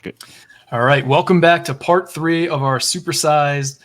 Good. All right, welcome back to part 3 of our supersized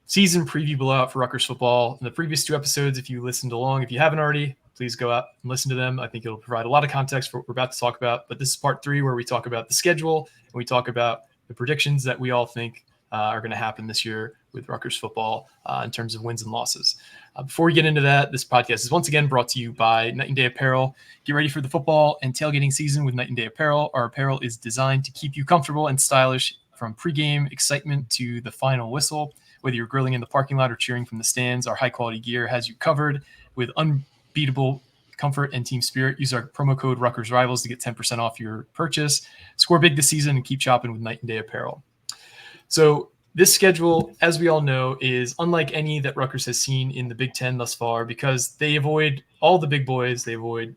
season preview blowout for Rutgers football. In the previous 2 episodes, if you listened along, if you haven't already, please go out and listen to them. I think it'll provide a lot of context for what we're about to talk about. But this is part 3 where we talk about the schedule and we talk about the predictions that we all think are going to happen this year with Rutgers football in terms of wins and losses. Before we get into that, this podcast is once again brought to you by Night and Day Apparel. Get ready for the football and tailgating season with Night and Day Apparel. Our apparel is designed to keep you comfortable and stylish from pregame excitement to the final whistle. Whether you're grilling in the parking lot or cheering from the stands, our high-quality gear has you covered with unbeatable comfort and team spirit. Use our promo code Rutgers Rivals to get 10% off your purchase. Score big this season and keep shopping with Night and Day Apparel. So this schedule, as we all know, is unlike any that Rutgers has seen in the Big Ten thus far because they avoid all the big boys. They avoid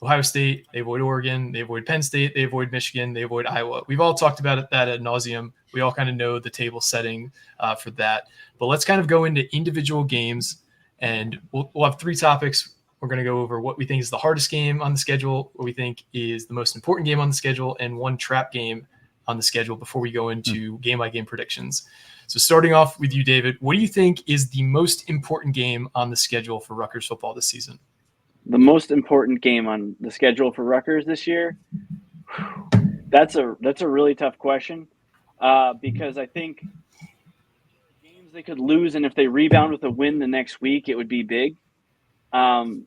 Ohio State, they avoid Oregon, they avoid Penn State, they avoid Michigan, they avoid Iowa. We've all talked about that ad nauseum. We all kind of know the table setting for that. But let's kind of go into individual games, and we'll have 3 topics. We're going to go over what we think is the hardest game on the schedule, what we think is the most important game on the schedule, and one trap game on the schedule before we go into game-by-game predictions. So starting off with you, David, what do you think is the most important game on the schedule for Rutgers football this season? The most important game on the schedule for Rutgers this year? That's a really tough question because I think games they could lose, and if they rebound with a win the next week, it would be big. I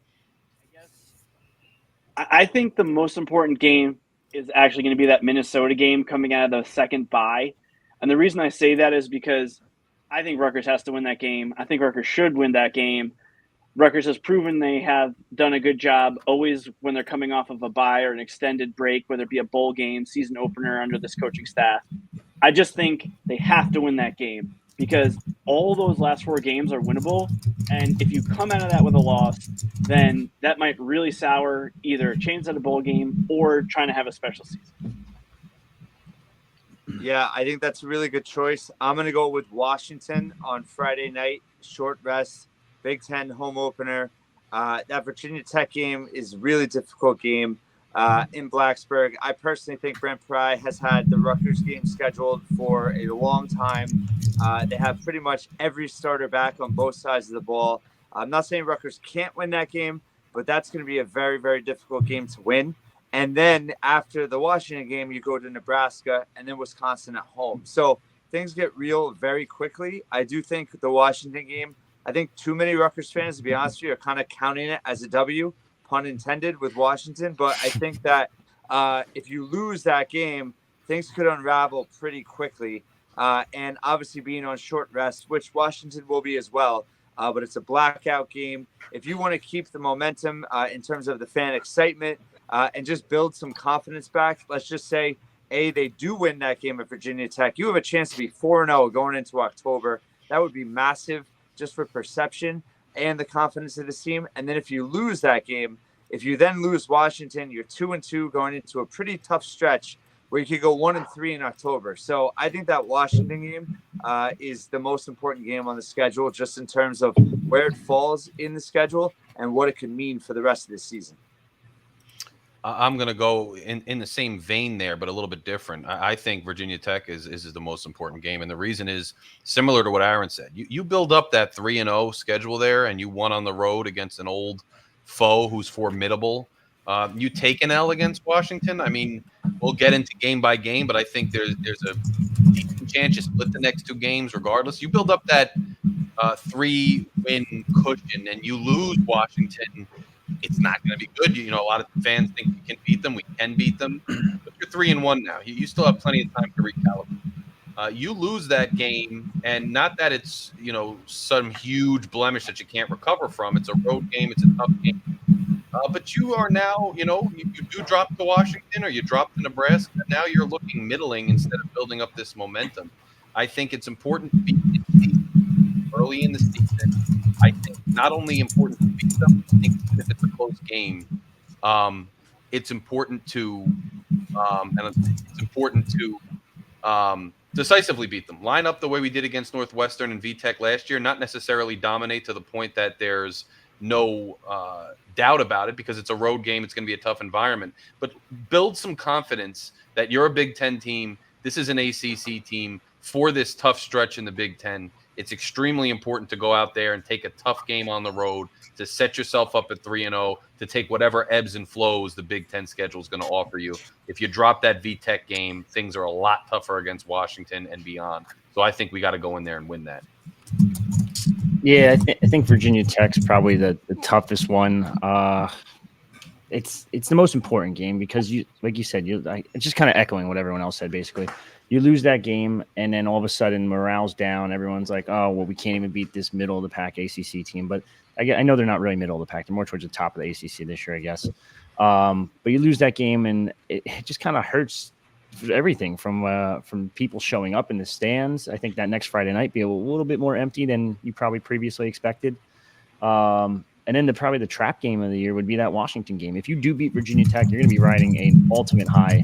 think the most important game is actually going to be that Minnesota game coming out of the second bye. And the reason I say that is because I think Rutgers has to win that game. I think Rutgers should win that game. Rutgers has proven they have done a good job always when they're coming off of a bye or an extended break, whether it be a bowl game, season opener under this coaching staff. I just think they have to win that game because all those last 4 games are winnable. And if you come out of that with a loss, then that might really sour either a chance at a bowl game or trying to have a special season. Yeah, I think that's a really good choice. I'm going to go with Washington on Friday night, short rest, Big Ten home opener. That Virginia Tech game is a really difficult game in Blacksburg. I personally think Brent Pry has had the Rutgers game scheduled for a long time. They have pretty much every starter back on both sides of the ball. I'm not saying Rutgers can't win that game, but that's going to be a very, very difficult game to win. And then after the Washington game, you go to Nebraska and then Wisconsin at home. So things get real very quickly. I do think the Washington game, I think too many Rutgers fans, to be honest with you, are kind of counting it as a W, pun intended, with Washington. But I think that if you lose that game, things could unravel pretty quickly. And obviously being on short rest, which Washington will be as well, but it's a blackout game. If you want to keep the momentum in terms of the fan excitement and just build some confidence back, let's just say, they do win that game at Virginia Tech. You have a chance to be 4-0 going into October. That would be massive just for perception and the confidence of the team. And then if you lose that game, if you then lose Washington, you're 2-2 going into a pretty tough stretch where you could go 1-3 in October. So I think that Washington game is the most important game on the schedule, just in terms of where it falls in the schedule and what it could mean for the rest of the season. I'm going to go in the same vein there, but a little bit different. I think Virginia Tech is the most important game. And the reason is similar to what Aaron said. You build up that 3-0 schedule there, and you won on the road against an old foe who's formidable. You take an L against Washington. I mean, we'll get into game by game, but I think there's a decent chance you split the next 2 games regardless. You build up that 3-win cushion and you lose Washington, it's not going to be good. A lot of fans think we can beat them. We can beat them. But you're 3-1 now. You still have plenty of time to recalibrate. You lose that game, and not that it's, some huge blemish that you can't recover from. It's a road game. It's a tough game. But you are now, you do drop to Washington or you drop to Nebraska. Now you're looking middling instead of building up this momentum. I think it's important to beat them early in the season. I think not only important to beat them, I think if it's a close game, it's important to decisively beat them. Line up the way we did against Northwestern and VTech last year, not necessarily dominate to the point that there's no doubt about it, because it's a road game. It's going to be a tough environment. But build some confidence that you're a Big Ten team. This is an ACC team for this tough stretch in the Big Ten. It's extremely important to go out there and take a tough game on the road to set yourself up at 3-0, to take whatever ebbs and flows the Big Ten schedule is going to offer you. If you drop that VTech game, things are a lot tougher against Washington and beyond. So I think we got to go in there and win that. Yeah, I think Virginia Tech's probably the toughest one. It's the most important game because like you said, it's just kind of echoing what everyone else said. Basically, you lose that game, and then all of a sudden morale's down. Everyone's like, "Oh, well, we can't even beat this middle of the pack ACC team." But I know they're not really middle of the pack; they're more towards the top of the ACC this year, I guess. But you lose that game, and it just kind of hurts everything from people showing up in the stands. I think that next Friday night be a little bit more empty than you probably previously expected. And then probably the trap game of the year would be that Washington game. If you do beat Virginia Tech, you're going to be riding an ultimate high.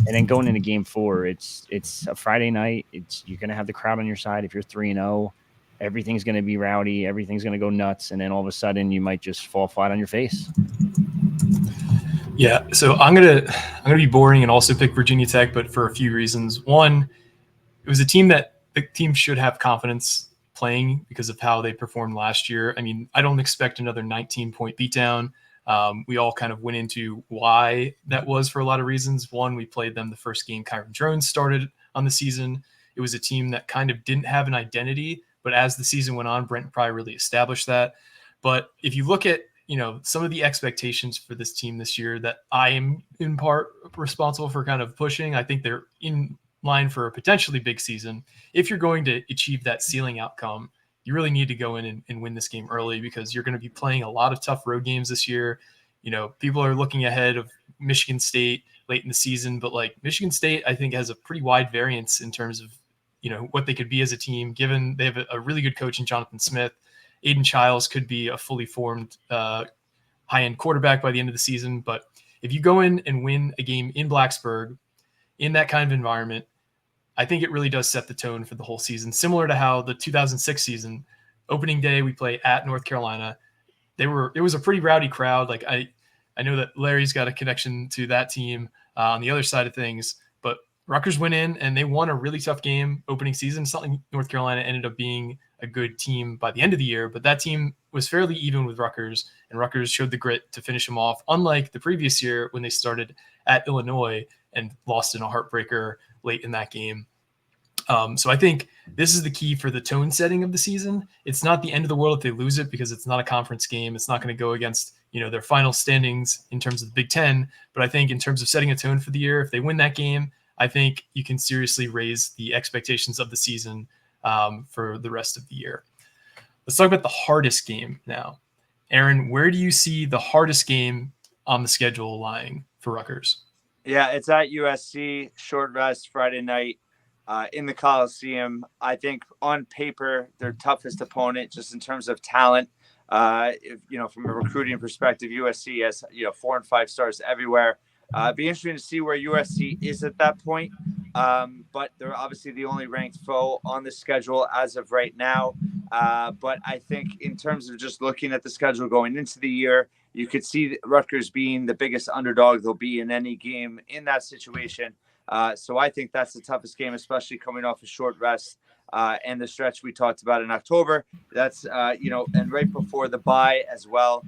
And then going into Game 4, it's a Friday night. You're going to have the crowd on your side. If you're 3-0, everything's going to be rowdy. Everything's going to go nuts. And then all of a sudden, you might just fall flat on your face. Yeah, so I'm gonna be boring and also pick Virginia Tech, but for a few reasons. One, it was a team that the team should have confidence playing because of how they performed last year. I mean, I don't expect another 19-point beatdown. We all kind of went into why that was for a lot of reasons. One, we played them the first game Kyron Drones started on the season. It was a team that kind of didn't have an identity, but as the season went on, Brent probably really established that. But if you look at some of the expectations for this team this year that I am in part responsible for kind of pushing, I think they're in line for a potentially big season. If you're going to achieve that ceiling outcome, you really need to go in and win this game early because you're going to be playing a lot of tough road games this year. People are looking ahead of Michigan State late in the season, but like Michigan State, I think has a pretty wide variance in terms of, what they could be as a team, given they have a really good coach in Jonathan Smith. Aiden Childs could be a fully formed high-end quarterback by the end of the season. But if you go in and win a game in Blacksburg in that kind of environment, I think it really does set the tone for the whole season, similar to how the 2006 season, opening day, we play at North Carolina. It was a pretty rowdy crowd. Like I know that Larry's got a connection to that team on the other side of things, but Rutgers went in and they won a really tough game opening season. Something North Carolina ended up being a good team by the end of the year, but that team was fairly even with Rutgers, and Rutgers showed the grit to finish them off, unlike the previous year when they started at Illinois and lost in a heartbreaker late in that game. So I think this is the key for the tone setting of the season. It's not the end of the world if they lose it because it's not a conference game. It's not going to go against their final standings in terms of the Big Ten. But I think in terms of setting a tone for the year, if they win that game, I think you can seriously raise the expectations of the season for the rest of the year. Let's talk about the hardest game now. Aaron, where do you see the hardest game on the schedule lying for Rutgers? Yeah, it's at USC, short rest Friday night in the Coliseum. I think on paper, their toughest opponent just in terms of talent. From a recruiting perspective, USC has 4 and 5 stars everywhere. It'd be interesting to see where USC is at that point. But they're obviously the only ranked foe on the schedule as of right now. But I think in terms of just looking at the schedule going into the year, you could see Rutgers being the biggest underdog they'll be in any game in that situation. So I think that's the toughest game, especially coming off a short rest and the stretch we talked about in October. That's, and right before the bye as well.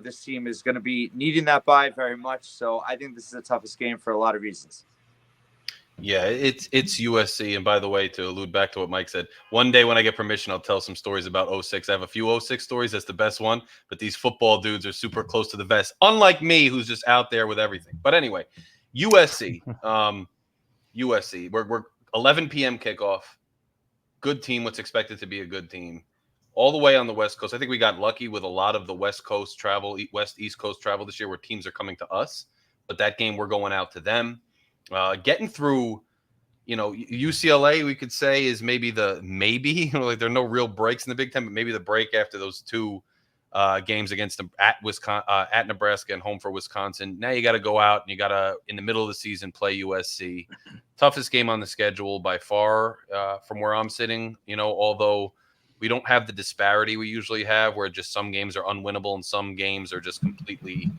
This team is going to be needing that bye very much. So I think this is the toughest game for a lot of reasons. Yeah, it's USC. And by the way, to allude back to what Mike said, one day when I get permission, I'll tell some stories about 06. I have a few 06 stories. That's the best one. But these football dudes are super close to the vest, unlike me, who's just out there with everything. But anyway, USC. USC. We're 11 p.m. kickoff. Good team. What's expected to be a good team. All the way on the West Coast. I think we got lucky with a lot of the West Coast travel, East Coast travel this year where teams are coming to us. But that game, we're going out to them. Getting through, UCLA, we could say is maybe like there are no real breaks in the Big Ten, but maybe the break after those 2 games against them at Nebraska and home for Wisconsin. Now you got to go out and you got to, in the middle of the season, play USC. Toughest game on the schedule by far from where I'm sitting, although We don't have the disparity we usually have, where just some games are unwinnable and some games are just completely,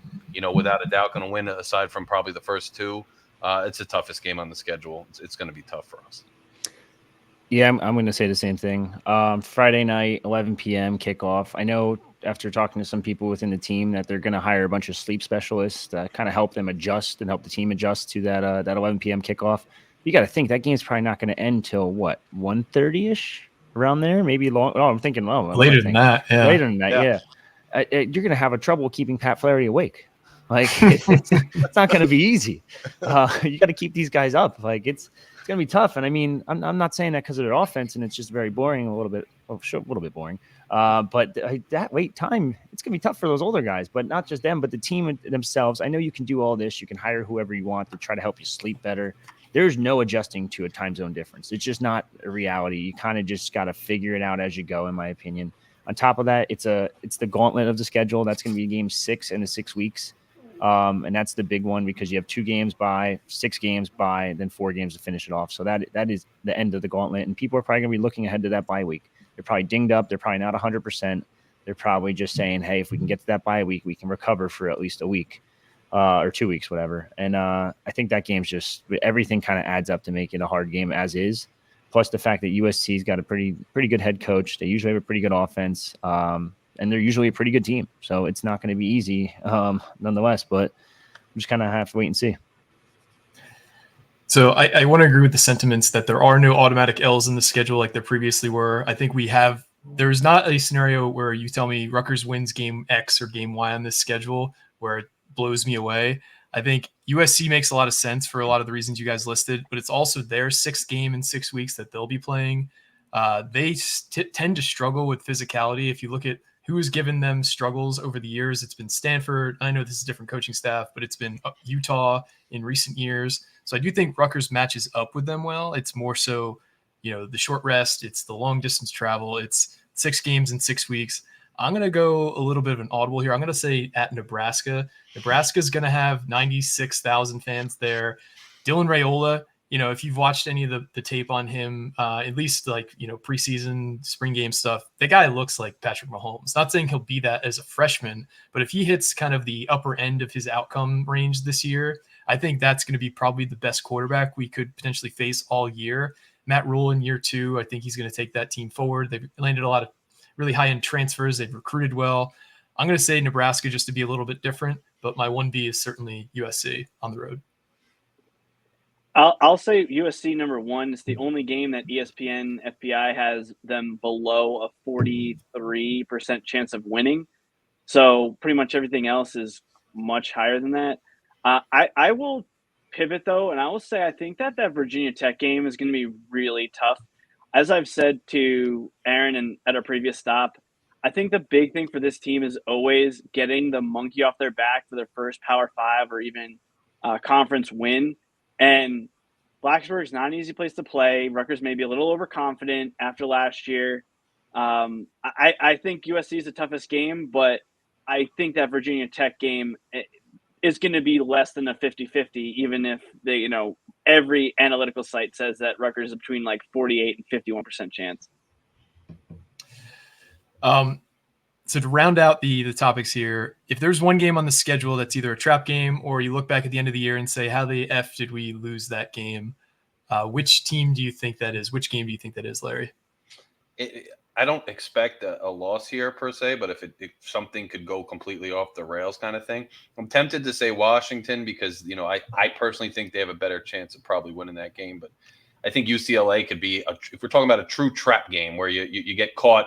without a doubt going to win. Aside from probably the first two, it's the toughest game on the schedule. It's going to be tough for us. Yeah, I'm going to say the same thing. Friday night, 11 p.m. kickoff. I know after talking to some people within the team that they're going to hire a bunch of sleep specialists to kind of help them adjust and help the team adjust to that 11 p.m. kickoff. You got to think that game's probably not going to end till what, 1:30ish around there, maybe long. Oh, I'm thinking later than that. Yeah, later than that. Yeah, you're going to have a trouble keeping Pat Flaherty awake. Like it's not going to be easy. You got to keep these guys up. Like it's going to be tough. And I mean, I'm not saying that because of their offense and it's just very boring, a little bit boring. But that wait time, it's going to be tough for those older guys, but not just them, but the team themselves. I know you can do all this. You can hire whoever you want to try to help you sleep better. There's no adjusting to a time zone difference. It's just not a reality. You kind of just got to figure it out as you go, in my opinion. On top of that, it's the gauntlet of the schedule. That's going to be game 6 in the 6 weeks. And that's the big one because you have 2 games by, 6 games by, then 4 games to finish it off. So that is the end of the gauntlet. And people are probably going to be looking ahead to that bye week. They're probably dinged up. They're probably not 100%. They're probably just saying, hey, if we can get to that bye week, we can recover for at least a week or 2 weeks, whatever. And I think that game's just everything kind of adds up to make it a hard game as is. Plus the fact that USC's got a pretty good head coach. They usually have a pretty good offense. And they're usually a pretty good team. So it's not going to be easy nonetheless, but we just kind of have to wait and see. So I want to agree with the sentiments that there are no automatic L's in the schedule like there previously were. I think there's not a scenario where you tell me Rutgers wins game X or game Y on this schedule where it blows me away. I think USC makes a lot of sense for a lot of the reasons you guys listed, but it's also their 6th game in 6 weeks that they'll be playing. They tend to struggle with physicality. If you look at who has given them struggles over the years, it's been Stanford. I know this is a different coaching staff, but it's been Utah in recent years. So I do think Rutgers matches up with them well. It's more so, the short rest. It's the long distance travel. It's 6 games in 6 weeks. I'm going to go a little bit of an audible here. I'm going to say at Nebraska. Nebraska's going to have 96,000 fans there. Dylan Raiola, if you've watched any of the tape on him, at least preseason spring game stuff, the guy looks like Patrick Mahomes. Not saying he'll be that as a freshman, but if he hits kind of the upper end of his outcome range this year, I think that's going to be probably the best quarterback we could potentially face all year. Matt Rule in year 2, I think he's going to take that team forward. They've landed a lot of really high-end transfers. They've recruited well. I'm going to say Nebraska just to be a little bit different, but my 1B is certainly USC on the road. I'll say USC number 1. It's the only game that ESPN FPI has them below a 43% chance of winning. So pretty much everything else is much higher than that. I will pivot, though, and I will say I think that Virginia Tech game is going to be really tough. As I've said to Aaron and at our previous stop, I think the big thing for this team is always getting the monkey off their back for their first Power 5 or even conference win. And Blacksburg's not an easy place to play. Rutgers may be a little overconfident after last year. I think USC is the toughest game, but I think that Virginia Tech game is going to be less than a 50-50, even if every analytical site says that Rutgers is between like 48 and 51% chance. So to round out the topics here, if there's one game on the schedule that's either a trap game or you look back at the end of the year and say, how the F did we lose that game? Which team do you think that is? Which game do you think that is, Larry? I don't expect a loss here per se, but if something could go completely off the rails kind of thing, I'm tempted to say Washington because, I personally think they have a better chance of probably winning that game. But I think UCLA could be, if we're talking about a true trap game where you get caught,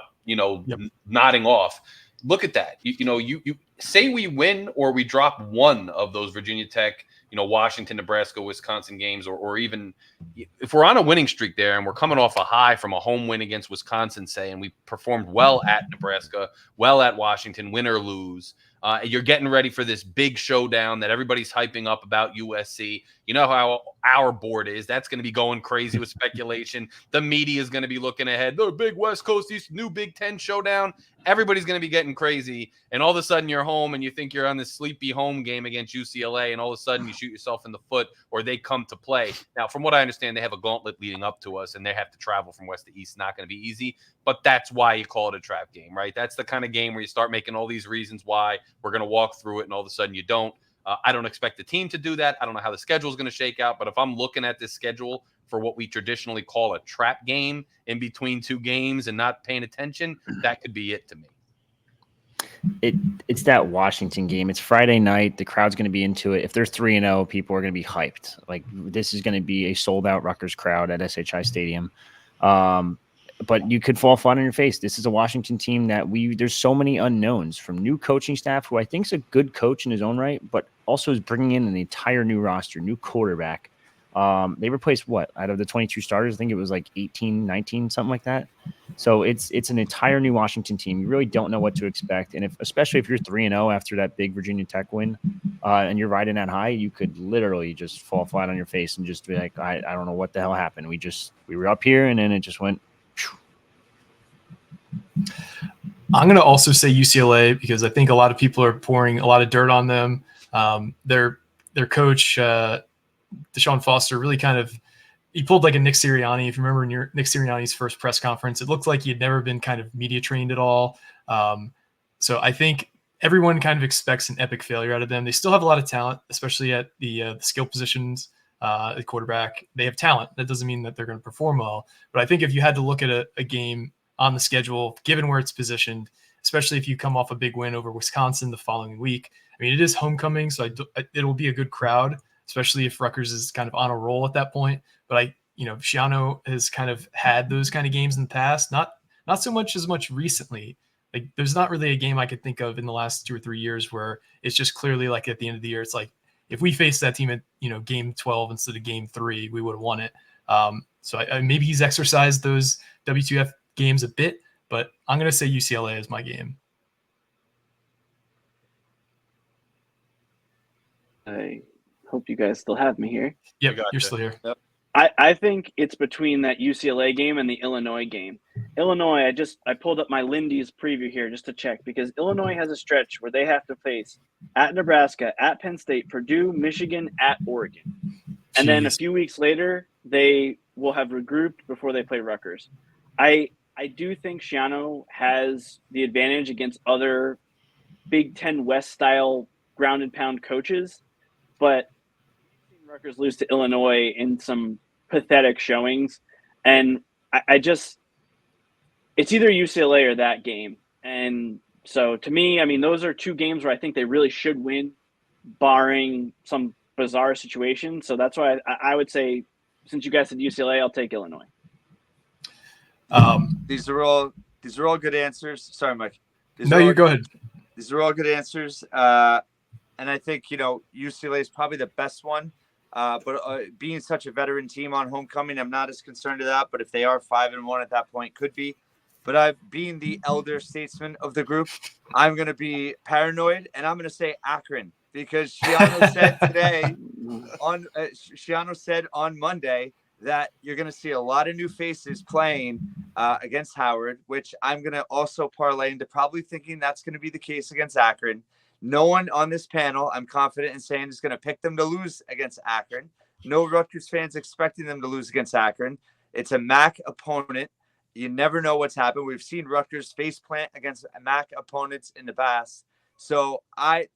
nodding off. Look at that. You say we win or we drop one of those Virginia Tech, Washington, Nebraska, Wisconsin games, or even if we're on a winning streak there and we're coming off a high from a home win against Wisconsin, say, and we performed well at Nebraska, well at Washington, win or lose. You're getting ready for this big showdown that everybody's hyping up about USC. You know how our board is. That's going to be going crazy with speculation. The media is going to be looking ahead. The big West Coast, East, new Big Ten showdown. Everybody's going to be getting crazy. And all of a sudden you're home and you think you're on this sleepy home game against UCLA. And all of a sudden you shoot yourself in the foot or they come to play. Now, from what I understand, they have a gauntlet leading up to us and they have to travel from west to east. Not going to be easy. But that's why you call it a trap game, right? That's the kind of game where you start making all these reasons why we're going to walk through it and all of a sudden you don't. I don't expect the team to do that. I don't know how the schedule is going to shake out. But if I'm looking at this schedule for what we traditionally call a trap game in between two games and not paying attention, that could be it to me. It's that Washington game. It's Friday night. The crowd's going to be into it. If they're 3-0, people are going to be hyped. Like, this is going to be a sold-out Rutgers crowd at SHI Stadium. But you could fall flat on your face. This is a Washington team that there's so many unknowns, from new coaching staff, who I think is a good coach in his own right, but also is bringing in an entire new roster, new quarterback. They replaced out of the 22 starters? I think it was like 18, 19, something like that. So it's an entire new Washington team. You really don't know what to expect. And especially if you're 3-0 after that big Virginia Tech win, and you're riding that high, you could literally just fall flat on your face and just be like, I don't know what the hell happened. We were up here and then it just went. I'm going to also say UCLA because I think a lot of people are pouring a lot of dirt on them. Their coach, Deshaun Foster, really he pulled like a Nick Sirianni. If you remember Nick Sirianni's first press conference, it looked like he had never been kind of media trained at all. So I think everyone kind of expects an epic failure out of them. They still have a lot of talent, especially at the skill positions. The quarterback, they have talent. That doesn't mean that they're going to perform well. But I think if you had to look at a game on the schedule, given where it's positioned, especially if you come off a big win over Wisconsin the following week, I mean, it is homecoming, so it'll be a good crowd, especially if Rutgers is kind of on a roll at that point. But Schiano has kind of had those kind of games in the past, not so much recently. Like, there's not really a game I could think of in the last 2 or 3 years where it's just clearly like at the end of the year, it's like, if we faced that team at game 12 instead of game 3, we would have won it. So maybe he's exercised those W2F games a bit, but I'm going to say UCLA is my game. I hope you guys still have me here. Yep, you're still here. Yep. I think it's between that UCLA game and the Illinois game. Illinois, I pulled up my Lindy's preview here just to check, because Illinois has a stretch where they have to face at Nebraska, at Penn State, Purdue, Michigan, at Oregon. And then a few weeks later, they will have regrouped before they play Rutgers. I do think Schiano has the advantage against other Big Ten West style ground and pound coaches, but I've seen Rutgers lose to Illinois in some pathetic showings, and it's either UCLA or that game. And so to me, I mean, those are two games where I think they really should win, barring some bizarre situation. So that's why I would say, since you guys said UCLA, I'll take Illinois. These are all good answers. Sorry, Mike. Go ahead. These are all good answers. And I think, UCLA is probably the best one. But being such a veteran team on homecoming, I'm not as concerned with that. But if they are 5-1 at that point, could be. But being the elder statesman of the group, I'm going to be paranoid, and I'm going to say Akron, because Schiano said on Monday that you're going to see a lot of new faces playing against Howard, which I'm going to also parlay into probably thinking that's going to be the case against Akron. No one on this panel, I'm confident in saying, is going to pick them to lose against Akron. No Rutgers fans expecting them to lose against Akron. It's a MAC opponent. You never know what's happened. We've seen Rutgers faceplant against MAC opponents in the past. So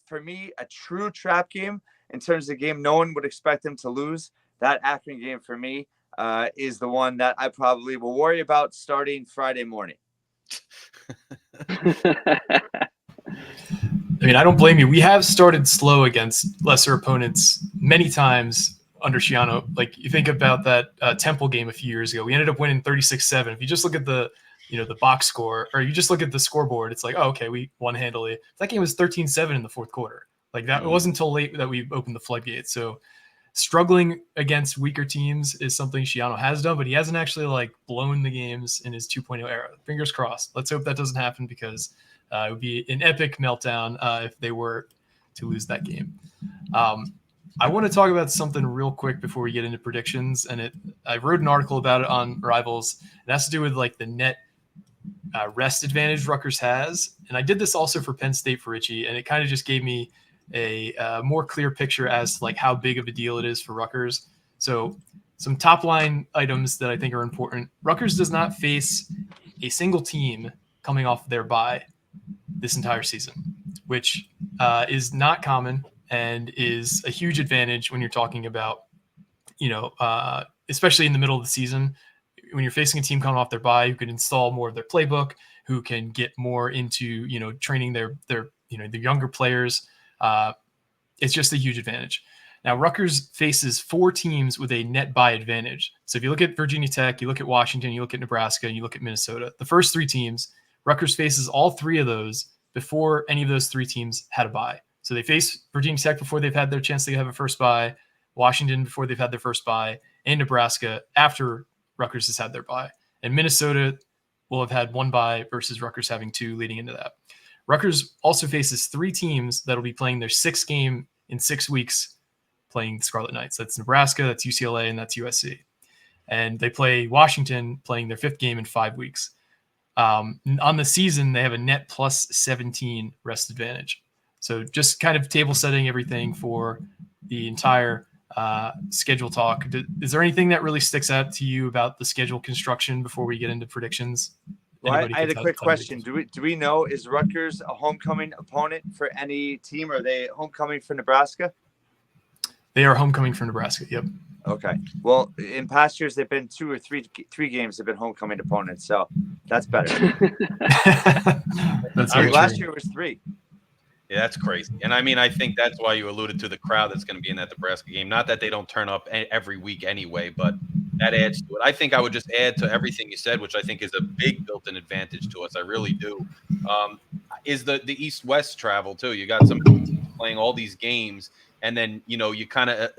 for me, a true trap game in terms of the game no one would expect them to lose. That Akron game for me is the one that I probably will worry about starting Friday morning. I mean, I don't blame you. We have started slow against lesser opponents many times under Schiano. Like, you think about that Temple game a few years ago. We ended up winning 36-7. If you just look at the box score, or you just look at the scoreboard, it's like, oh, okay, we won handily. That game was 13-7 in the fourth quarter. Like, that it wasn't until late that we opened the floodgates. So struggling against weaker teams is something Schiano has done, but he hasn't actually blown the games in his 2.0 era. Fingers crossed. Let's hope that doesn't happen, because It would be an epic meltdown if they were to lose that game. I want to talk about something real quick before we get into predictions, and I wrote an article about it on Rivals. It has to do with like the net rest advantage Rutgers has, and I did this also for Penn State for Richie, and it kind of just gave me a more clear picture as to like how big of a deal it is for Rutgers. So some top line items that I think are important. Rutgers does not face a single team coming off their bye this entire season, which is not common and is a huge advantage when you're talking about, especially in the middle of the season, when you're facing a team coming off their bye who can install more of their playbook, who can get more into, training their the younger players. It's just a huge advantage. Now, Rutgers faces 4 teams with a net bye advantage. So if you look at Virginia Tech, you look at Washington, you look at Nebraska, and you look at Minnesota, the first 3 teams, Rutgers faces all 3 of those before any of those 3 teams had a bye. So they face Virginia Tech before they've had their chance to have a first bye, Washington before they've had their first bye, and Nebraska after Rutgers has had their bye. And Minnesota will have had 1 bye versus Rutgers having 2 leading into that. Rutgers also faces 3 teams that will be playing their 6th game in 6 weeks playing the Scarlet Knights. That's Nebraska, that's UCLA, and that's USC. And they play Washington playing their 5th game in 5 weeks. On the season, they have a net plus 17 rest advantage. So just kind of table setting everything for the entire schedule talk. Is there anything that really sticks out to you about the schedule construction before we get into predictions? Well, I had a quick question. Do we know, is Rutgers a homecoming opponent for any team? Are they homecoming for Nebraska? They are homecoming for Nebraska. Yep. Okay. Well, in past years, they've been 2 or 3 games have been homecoming opponents, so that's better. Last year was 3. Yeah, that's crazy. And I mean, I think that's why you alluded to the crowd that's going to be in that Nebraska game. Not that they don't turn up every week anyway, but that adds to it. I think I would just add to everything you said, which I think is a big built-in advantage to us. I really do. Is the East-West travel too. You got some teams playing all these games, and then you kind of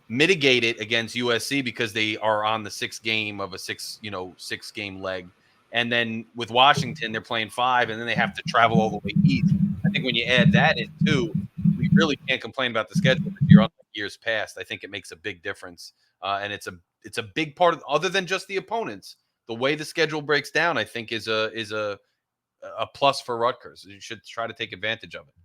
mitigate it against USC because they are on the 6th game of a 6-game leg. And then with Washington, they're playing 5, and then they have to travel all the way east. I think when you add that in too, we really can't complain about the schedule this year, unlike years past. I think it makes a big difference, and it's a big part of, other than just the opponents. The way the schedule breaks down, I think, is a plus for Rutgers. You should try to take advantage of it.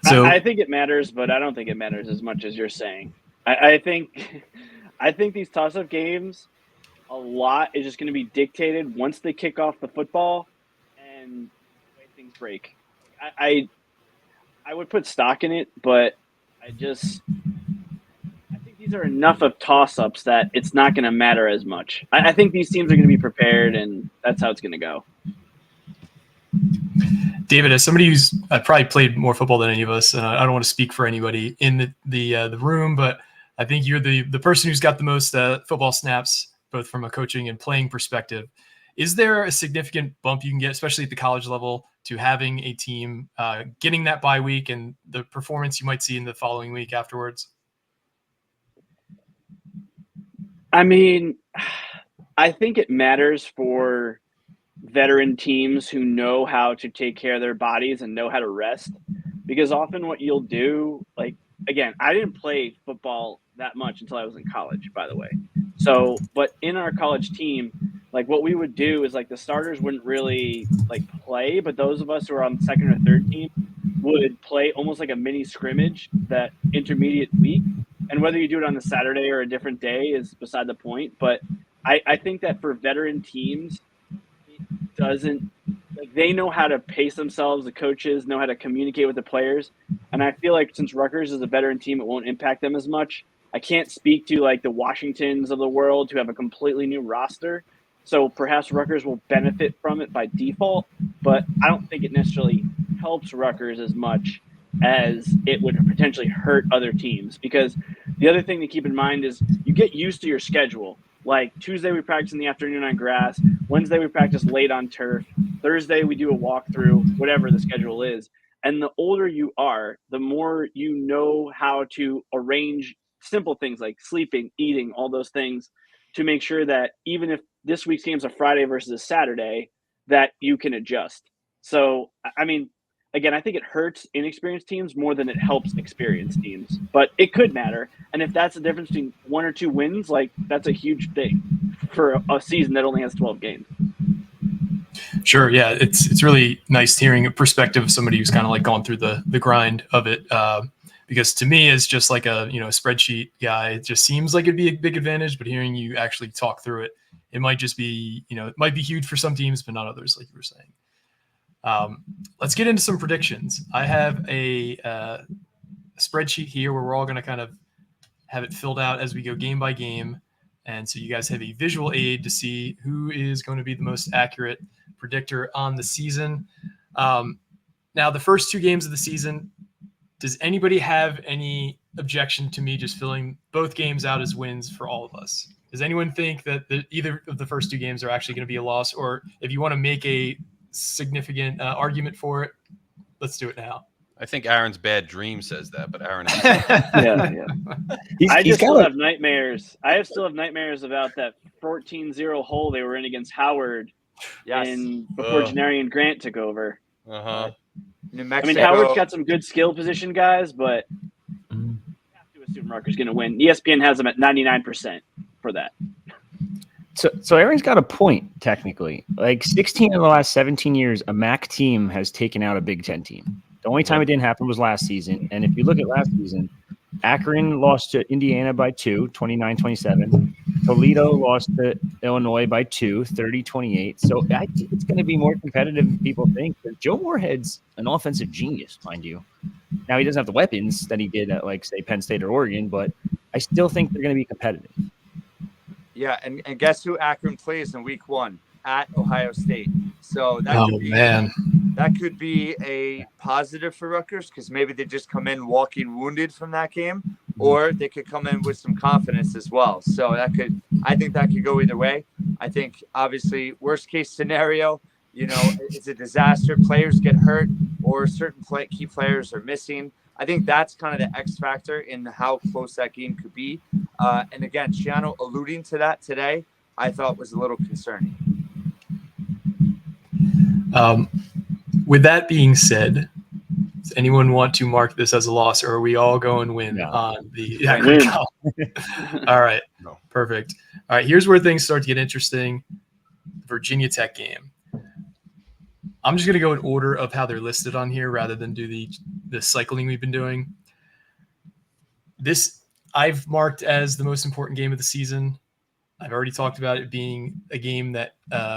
So I think it matters, but I don't think it matters as much as you're saying. I think these toss-up games, a lot is just going to be dictated once they kick off the football and the way things break. I would put stock in it, but I think these are enough of toss-ups that it's not going to matter as much. I think these teams are going to be prepared, and that's how it's going to go. David, as somebody who's probably played more football than any of us, and I don't want to speak for anybody in the room, but I think you're the person who's got the most football snaps, both from a coaching and playing perspective. Is there a significant bump you can get, especially at the college level, to having a team getting that bye week and the performance you might see in the following week afterwards? I mean, I think it matters for veteran teams who know how to take care of their bodies and know how to rest, because often what you'll do, like, again, I didn't play football that much until I was in college, by the way. So, but in our college team, like what we would do is like the starters wouldn't really like play, but those of us who are on the 2nd or 3rd team would play almost like a mini scrimmage that intermediate week. And whether you do it on the Saturday or a different day is beside the point. But I think that for veteran teams, it doesn't, like, they know how to pace themselves. The coaches know how to communicate with the players. And I feel like since Rutgers is a veteran team, it won't impact them as much. I can't speak to like the Washingtons of the world who have a completely new roster. So perhaps Rutgers will benefit from it by default, but I don't think it necessarily helps Rutgers as much as it would potentially hurt other teams. Because the other thing to keep in mind is you get used to your schedule. Like Tuesday we practice in the afternoon on grass, Wednesday we practice late on turf, Thursday we do a walkthrough, whatever the schedule is. And the older you are, the more you know how to arrange simple things like sleeping, eating, all those things to make sure that even if this week's game is a Friday versus a Saturday, that you can adjust. So, I mean, again, I think it hurts inexperienced teams more than it helps experienced teams, but it could matter. And if that's the difference between 1 or 2 wins, like that's a huge thing for a season that only has 12 games. Sure. Yeah. It's really nice hearing a perspective of somebody who's kind of like gone through the grind of it. Because to me, as just like a spreadsheet guy, it just seems like it'd be a big advantage. But hearing you actually talk through it, it might just be it might be huge for some teams, but not others, like you were saying. Let's get into some predictions. I have a spreadsheet here where we're all going to kind of have it filled out as we go game by game. And so you guys have a visual aid to see who is going to be the most accurate predictor on the season. Now, the first 2 games of the season, does anybody have any objection to me just filling both games out as wins for all of us? Does anyone think that either of the first 2 games are actually going to be a loss? Or if you want to make a significant argument for it, let's do it now. I think Aaron's bad dream says that, but Aaron. Yeah. I still have nightmares. I still have nightmares about that 14-0 hole they were in against Howard. Yes. Before Janarian and Grant took over. New Mexico. I mean, Howard's got some good skill position guys, but you have to assume Rutgers going to win. ESPN has them at 99% for that. So Aaron's got a point, technically. Like 16 of the last 17 years, a MAC team has taken out a Big Ten team. The only time it didn't happen was last season. And if you look at last season, Akron lost to Indiana by 2, 29-27. Toledo lost to Illinois by 2, 30-28. So I think it's going to be more competitive than people think. But Joe Moorhead's an offensive genius, mind you. Now, he doesn't have the weapons that he did at, like, say, Penn State or Oregon, but I still think they're going to be competitive. Yeah, and guess who Akron plays in week 1? At Ohio State. So that could be a positive for Rutgers because maybe they just come in walking wounded from that game, or they could come in with some confidence as well. So I think that could go either way. I think obviously worst case scenario, it's a disaster. Players get hurt or certain key players are missing. I think that's kind of the X factor in how close that game could be. And again, Shiano alluding to that today, I thought was a little concerning. With that being said, does anyone want to mark this as a loss, or are we all going win on the Akron? All right. No. Perfect. All right, here's where things start to get interesting. Virginia Tech game. I'm just going to go in order of how they're listed on here rather than do the cycling we've been doing. This I've marked as the most important game of the season. I've already talked about it being a game that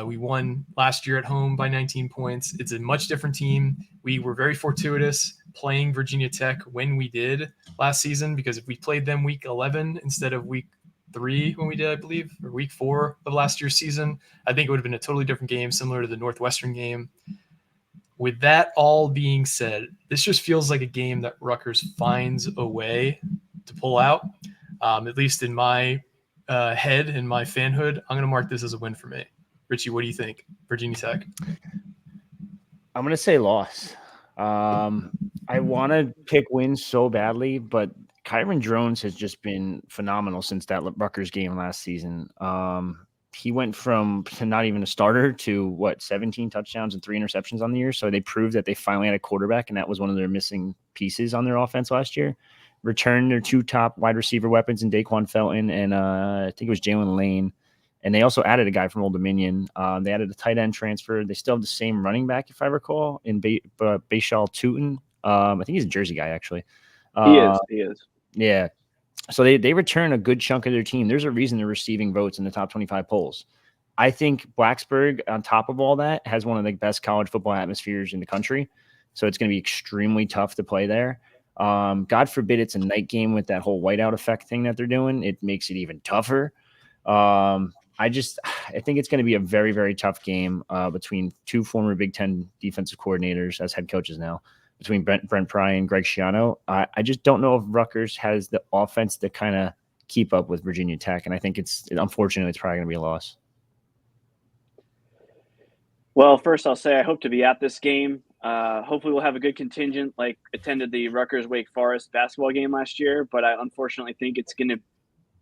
we won last year at home by 19 points. It's a much different team. We were very fortuitous playing Virginia Tech when we did last season, because if we played them week 11 instead of week 3 when we did, I believe, or week 4 of last year's season, I think it would have been a totally different game, similar to the Northwestern game. With that all being said, this just feels like a game that Rutgers finds a way to pull out, at least in my head and my fanhood. I'm going to mark this as a win for me. Richie, what do you think? Virginia Tech. I'm going to say loss. I want to pick wins so badly, but Kyron Drones has just been phenomenal since that Rutgers game last season. He went from not even a starter to 17 touchdowns and 3 interceptions on the year. So they proved that they finally had a quarterback, and that was one of their missing pieces on their offense last year. Returned their 2 top wide receiver weapons in Daquan Felton and I think it was Jalen Lane. And they also added a guy from Old Dominion. They added a tight end transfer. They still have the same running back, if I recall, in Bashal Tootin. I think he's a Jersey guy, actually. He is. Yeah. So they return a good chunk of their team. There's a reason they're receiving votes in the top 25 polls. I think Blacksburg, on top of all that, has one of the best college football atmospheres in the country. So it's going to be extremely tough to play there. God forbid it's a night game with that whole whiteout effect thing that they're doing. It makes it even tougher. I think it's going to be a very, very tough game between 2 former Big Ten defensive coordinators as head coaches now, between Brent Pry and Greg Schiano. I just don't know if Rutgers has the offense to kind of keep up with Virginia Tech, and I think unfortunately it's probably going to be a loss. Well, first I'll say I hope to be at this game. Hopefully we'll have a good contingent, like attended the Rutgers-Wake Forest basketball game last year, but I unfortunately think it's going to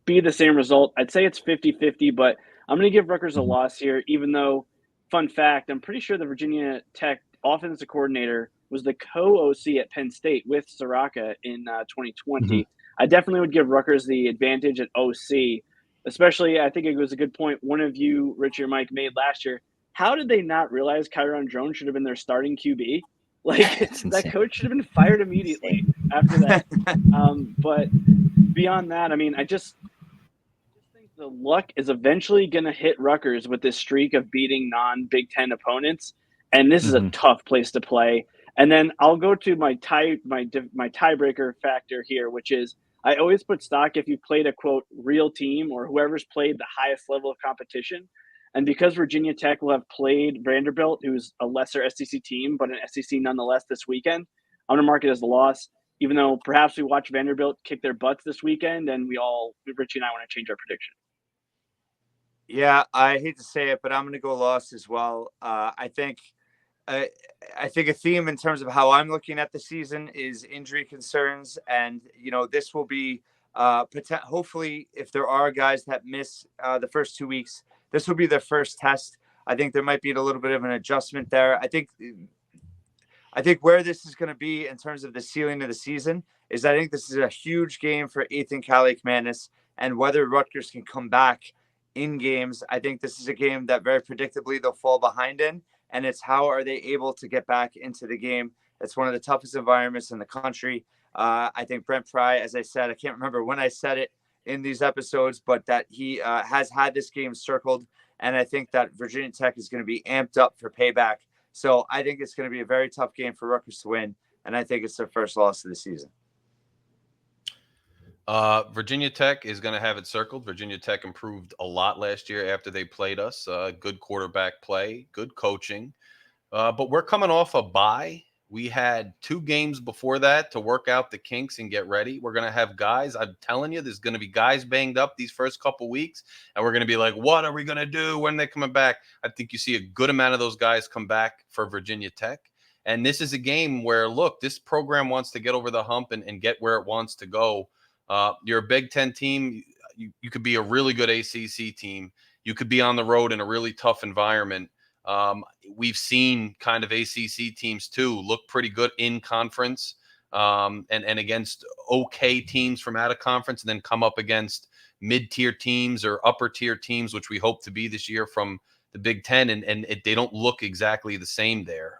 be the same result. I'd say it's 50-50, but I'm going to give Rutgers a loss here, even though fun fact, I'm pretty sure the Virginia Tech offensive coordinator was the co-OC at Penn State with Soraka in 2020. I definitely would give Rutgers the advantage at OC, especially I think it was a good point one of you, Richie or Mike, made last year. How did they not realize Kyron Jones should have been their starting QB? Like that coach should have been fired immediately after that. But beyond that, I mean, I just think the luck is eventually going to hit Rutgers with this streak of beating non-Big Ten opponents, and this is a tough place to play. And then I'll go to my tiebreaker factor here, which is I always put stock if you played a quote real team or whoever's played the highest level of competition. And because Virginia Tech will have played Vanderbilt, who's a lesser SEC team, but an SEC nonetheless this weekend, I'm going to mark it as a loss, even though perhaps we watch Vanderbilt kick their butts this weekend and Richie and I want to change our prediction. Yeah, I hate to say it, but I'm going to go loss as well. I think a theme in terms of how I'm looking at the season is injury concerns. And, this will be hopefully if there are guys that miss the first 2 weeks, this will be their first test. I think there might be a little bit of an adjustment there. I think where this is going to be in terms of the ceiling of the season is I think this is a huge game for Ethan Kaliakmanis and whether Rutgers can come back in games. I think this is a game that very predictably they'll fall behind in, and it's how are they able to get back into the game. It's one of the toughest environments in the country. I think Brent Pry, as I said, I can't remember when I said it in these episodes, but that he has had this game circled, and I think that Virginia Tech is going to be amped up for payback. So I think it's going to be a very tough game for Rutgers to win, and I think it's their first loss of the season. Virginia Tech is going to have it circled. Virginia Tech improved a lot last year after they played us. Good quarterback play, good coaching. But we're coming off a bye. We had 2 games before that to work out the kinks and get ready. We're going to have guys. I'm telling you, there's going to be guys banged up these first couple weeks. And we're going to be like, what are we going to do when they're coming back? I think you see a good amount of those guys come back for Virginia Tech. And this is a game where, look, this program wants to get over the hump and get where it wants to go. You're a Big Ten team. You could be a really good ACC team. You could be on the road in a really tough environment. We've seen kind of ACC teams too look pretty good in conference and against okay teams from out of conference, and then come up against mid-tier teams or upper-tier teams, which we hope to be this year from the Big Ten, and they don't look exactly the same there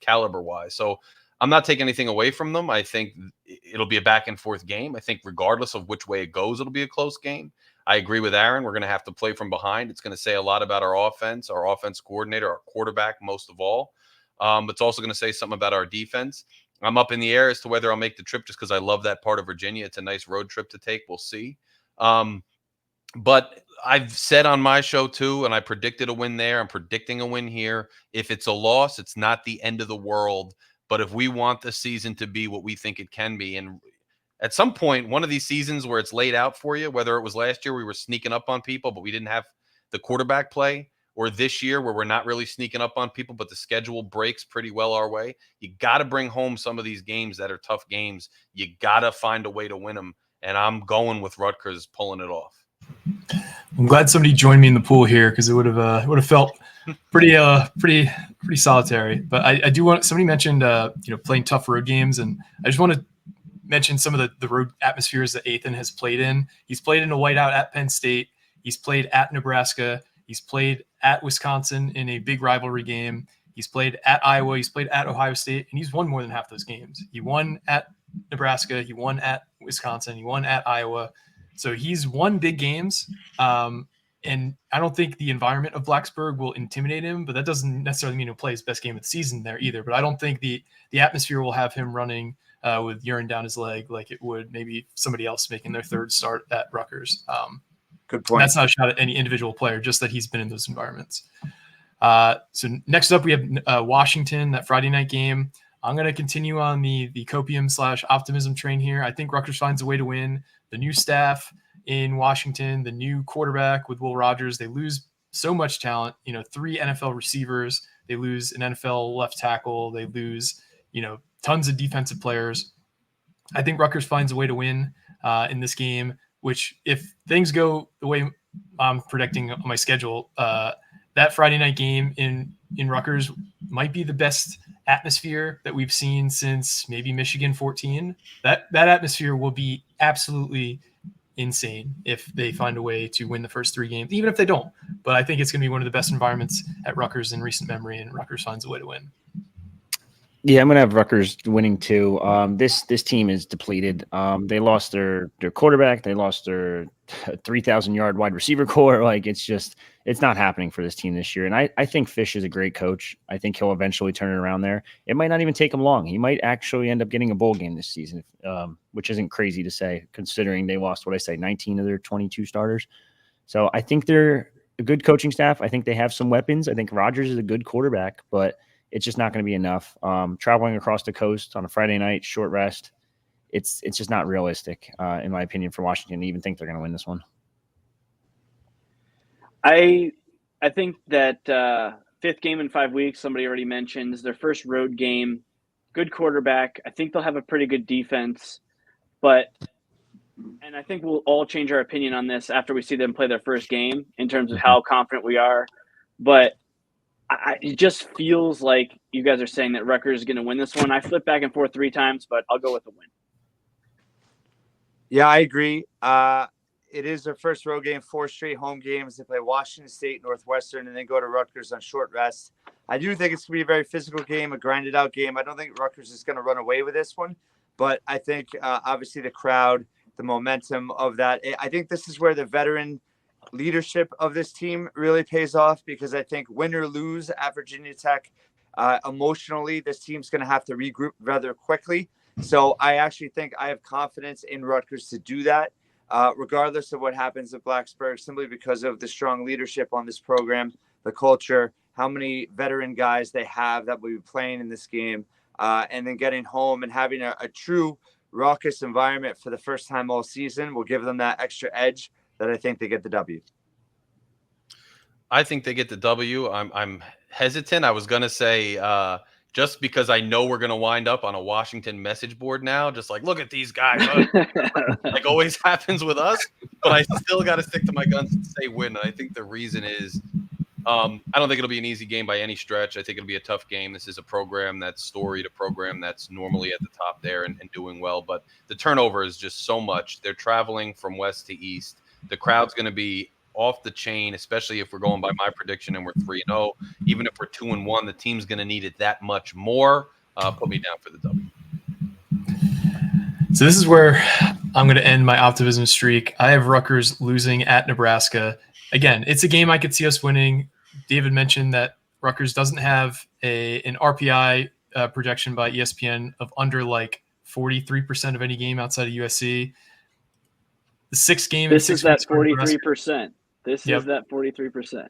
caliber-wise. So I'm not taking anything away from them. I think it'll be a back-and-forth game. I think regardless of which way it goes, it'll be a close game. I agree with Aaron. We're going to have to play from behind. It's going to say a lot about our offense coordinator, our quarterback, most of all. It's also going to say something about our defense. I'm up in the air as to whether I'll make the trip just because I love that part of Virginia. It's a nice road trip to take. We'll see. But I've said on my show too, and I predicted a win there. I'm predicting a win here. If it's a loss, it's not the end of the world. But if we want the season to be what we think it can be, and at some point, one of these seasons where it's laid out for you, whether it was last year we were sneaking up on people, but we didn't have the quarterback play, or this year where we're not really sneaking up on people, but the schedule breaks pretty well our way, you got to bring home some of these games that are tough games. You got to find a way to win them. And I'm going with Rutgers pulling it off. I'm glad somebody joined me in the pool here because it would have felt pretty solitary. But I do want, somebody mentioned playing tough road games, and I just want to mention some of the road atmospheres that Ethan has played in. He's played in a whiteout at Penn State. He's played at Nebraska. He's played at Wisconsin in a big rivalry game. He's played at Iowa. He's played at Ohio State, and he's won more than half those games. He won at Nebraska. He won at Wisconsin. He won at Iowa. So he's won big games. And I don't think the environment of Blacksburg will intimidate him, but that doesn't necessarily mean he'll play his best game of the season there either. But I don't think the atmosphere will have him running with urine down his leg like it would maybe somebody else making their third start at Rutgers. Good point. That's not a shot at any individual player, just that he's been in those environments. So next up, we have Washington, that Friday night game. I'm going to continue on the copium/optimism train here. I think Rutgers finds a way to win. The new staff in Washington, the new quarterback with Will Rogers, they lose so much talent. 3 NFL receivers. They lose an NFL left tackle. They lose, tons of defensive players. I think Rutgers finds a way to win in this game, which if things go the way I'm predicting on my schedule, that Friday night game in Rutgers might be the best atmosphere that we've seen since maybe Michigan 14. That atmosphere will be absolutely insane if they find a way to win the first 3 games, even if they don't. But I think it's going to be one of the best environments at Rutgers in recent memory, and Rutgers finds a way to win. Yeah, I'm gonna have Rutgers winning too. This team is depleted. They lost their quarterback. They lost their 3,000-yard wide receiver core. Like it's not happening for this team this year. And I think Fish is a great coach. I think he'll eventually turn it around there. It might not even take him long. He might actually end up getting a bowl game this season, which isn't crazy to say considering they lost 19 of their 22 starters. So I think they're a good coaching staff. I think they have some weapons. I think Rodgers is a good quarterback, but it's just not going to be enough. Traveling across the coast on a Friday night, short rest, it's just not realistic, in my opinion, for Washington to even think they're going to win this one. I think that 5th game in 5 weeks, somebody already mentioned, is their first road game. Good quarterback. I think they'll have a pretty good defense. And I think we'll all change our opinion on this after we see them play their first game in terms of how confident we are. But it just feels like you guys are saying that Rutgers is going to win this one. I flipped back and forth 3 times, but I'll go with a win. Yeah, I agree. It is their first road game, 4 straight home games. They play Washington State, Northwestern, and then go to Rutgers on short rest. I do think it's going to be a very physical game, a grinded-out game. I don't think Rutgers is going to run away with this one, but I think obviously the crowd, the momentum of that. I think this is where the veteran leadership of this team really pays off, because I think win or lose at Virginia Tech, emotionally, this team's going to have to regroup rather quickly. So I actually think I have confidence in Rutgers to do that, regardless of what happens at Blacksburg, simply because of the strong leadership on this program, the culture, how many veteran guys they have that will be playing in this game, and then getting home and having a true raucous environment for the first time all season will give them that extra edge that I think they get the W. I think they get the W. I'm hesitant. I was gonna say just because I know we're gonna wind up on a Washington message board now, just like look at these guys, like always happens with us. But I still got to stick to my guns and say win. And I think the reason is I don't think it'll be an easy game by any stretch. I think it'll be a tough game. This is a program that's storied, a program that's normally at the top there and doing well. But the turnover is just so much. They're traveling from west to east. The crowd's going to be off the chain, especially if we're going by my prediction and we're 3-0. Even if we're 2-1, the team's going to need it that much more. Put me down for the W. So this is where I'm going to end my optimism streak. I have Rutgers losing at Nebraska. Again, it's a game I could see us winning. David mentioned that Rutgers doesn't have an RPI projection by ESPN of under 43% of any game outside of USC. The 6th game. This is that 43%. This Yep. is that 43%.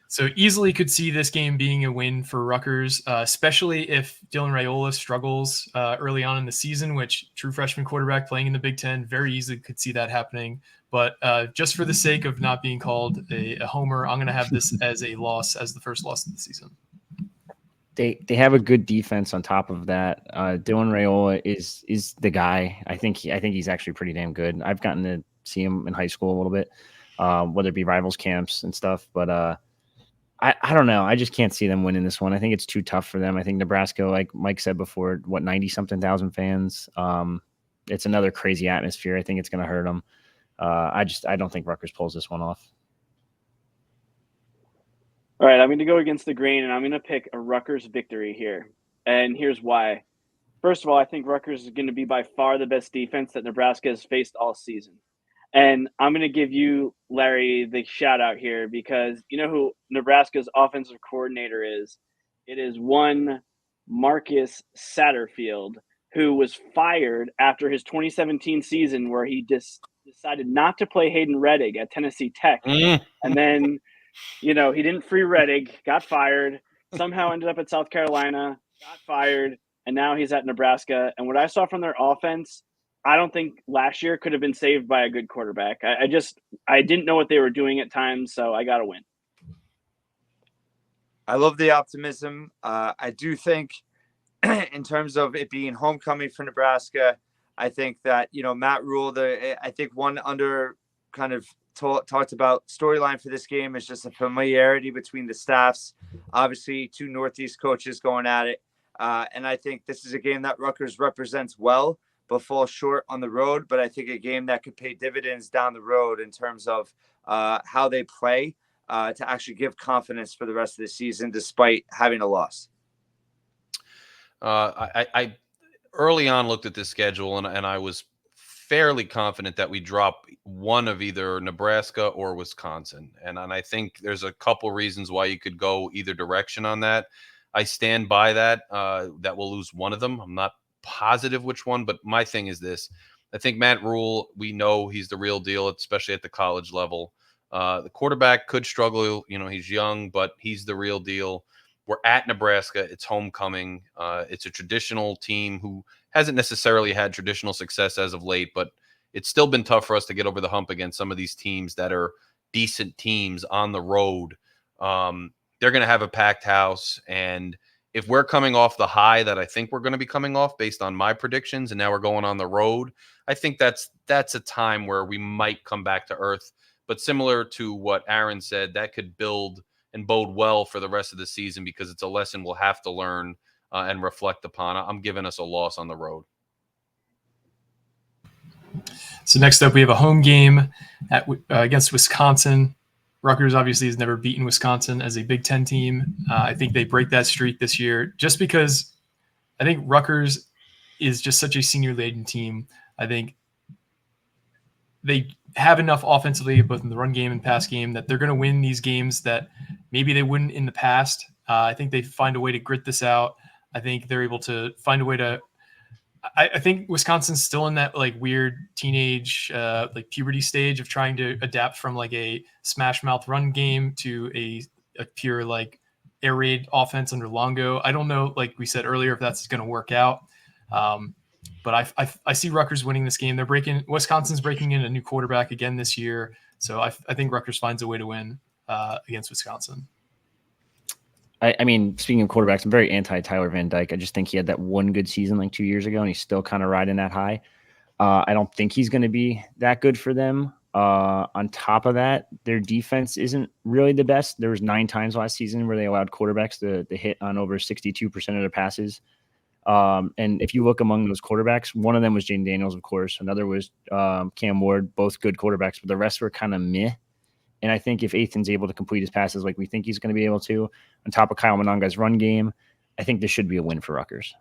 So easily could see this game being a win for Rutgers, especially if Dylan Raiola struggles early on in the season, which true freshman quarterback playing in the Big Ten, very easily could see that happening. But just for the sake of not being called a homer, I'm going to have this as a loss, as the first loss of the season. They have a good defense on top of that. Dylan Raiola is the guy. I think he's actually pretty damn good. I've gotten to see him in high school a little bit, whether it be rivals camps and stuff. But I don't know. I just can't see them winning this one. I think it's too tough for them. I think Nebraska, like Mike said before, 90-something thousand fans. It's another crazy atmosphere. I think it's going to hurt them. I don't think Rutgers pulls this one off. All right, I'm going to go against the grain, and I'm going to pick a Rutgers victory here. And here's why. First of all, I think Rutgers is going to be by far the best defense that Nebraska has faced all season. And I'm going to give you, Larry, the shout out here, because you know who Nebraska's offensive coordinator is? It is one Marcus Satterfield, who was fired after his 2017 season where he decided not to play Hayden Rettig at Tennessee Tech. And then, he didn't free Rettig, got fired, somehow ended up at South Carolina, got fired, and now he's at Nebraska. And what I saw from their offense, I don't think last year could have been saved by a good quarterback. I didn't know what they were doing at times, so I got to win. I love the optimism. I do think in terms of it being homecoming for Nebraska, I think that, Matt Rule, I think one kind of talked about, storyline for this game is just a familiarity between the staffs. Obviously, two Northeast coaches going at it. And I think this is a game that Rutgers represents well, but falls short on the road. But I think a game that could pay dividends down the road in terms of how they play to actually give confidence for the rest of the season, despite having a loss. I early on looked at this schedule and I was fairly confident that we drop one of either Nebraska or Wisconsin. And I think there's a couple reasons why you could go either direction on that. I stand by that, that we'll lose one of them. I'm not positive which one, but my thing is this. I think Matt Rule, we know he's the real deal, especially at the college level. The quarterback could struggle. He's young, but he's the real deal. We're at Nebraska. It's homecoming. It's a traditional team who hasn't necessarily had traditional success as of late, but it's still been tough for us to get over the hump against some of these teams that are decent teams on the road. They're going to have a packed house. And if we're coming off the high that I think we're going to be coming off based on my predictions, and now we're going on the road, I think that's a time where we might come back to earth. But similar to what Aaron said, that could build and bode well for the rest of the season because it's a lesson we'll have to learn and reflect upon. I'm giving us a loss on the road. So next up, we have a home game against Wisconsin. Rutgers obviously has never beaten Wisconsin as a Big Ten team. I think they break that streak this year just because I think Rutgers is just such a senior-laden team. I think they have enough offensively, both in the run game and pass game, that they're going to win these games that maybe they wouldn't in the past. I think they find a way to grit this out. I think they're able to find a way to I think Wisconsin's still in that like weird teenage like puberty stage of trying to adapt from like a smash mouth run game to a pure like air raid offense under Longo. I don't know, like we said earlier, if that's going to work out. But I see Rutgers winning this game. Wisconsin's breaking in a new quarterback again this year. So I think Rutgers finds a way to win against Wisconsin. I mean, speaking of quarterbacks, I'm very anti-Tyler Van Dyke. I just think he had that one good season like 2 years ago, and he's still kind of riding that high. I don't think he's going to be that good for them. On top of that, their defense isn't really the best. There was 9 times last season where they allowed quarterbacks to hit on over 62% of their passes. And if you look among those quarterbacks, one of them was Jaden Daniels, of course. Another was Cam Ward, both good quarterbacks, but the rest were kind of meh. And I think if Athan's able to complete his passes like we think he's going to be able to, on top of Kyle Monanga's run game, I think this should be a win for Rutgers.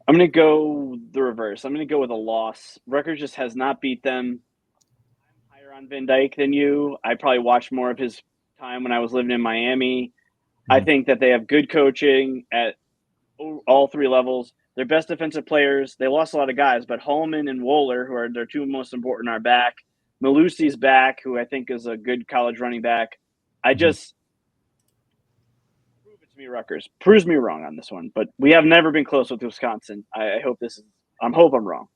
I'm going to go the reverse. I'm going to go with a loss. Rutgers just has not beat them. I'm higher on Van Dyke than you. I probably watched more of his time when I was living in Miami. I think that they have good coaching at all 3 levels. Their best defensive players, they lost a lot of guys, but Holman and Wohler, who are their 2 most important, are back. Malusi's back, who I think is a good college running back. Prove it to me, Rutgers. Proves me wrong on this one, but we have never been close with Wisconsin. I hope I'm wrong.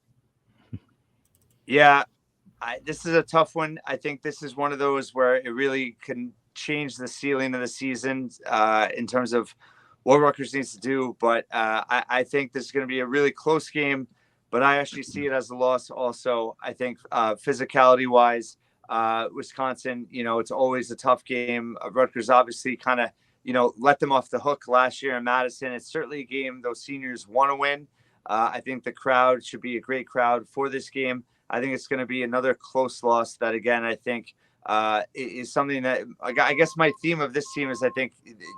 Yeah, this is a tough one. I think this is one of those where it really can change the ceiling of the season in terms of what Rutgers needs to do. But I think this is going to be a really close game. But I actually see it as a loss also. I think physicality-wise, Wisconsin, it's always a tough game. Rutgers obviously kind of, let them off the hook last year in Madison. It's certainly a game those seniors want to win. I think the crowd should be a great crowd for this game. I think it's going to be another close loss that, again, I think is something that I guess my theme of this team is I think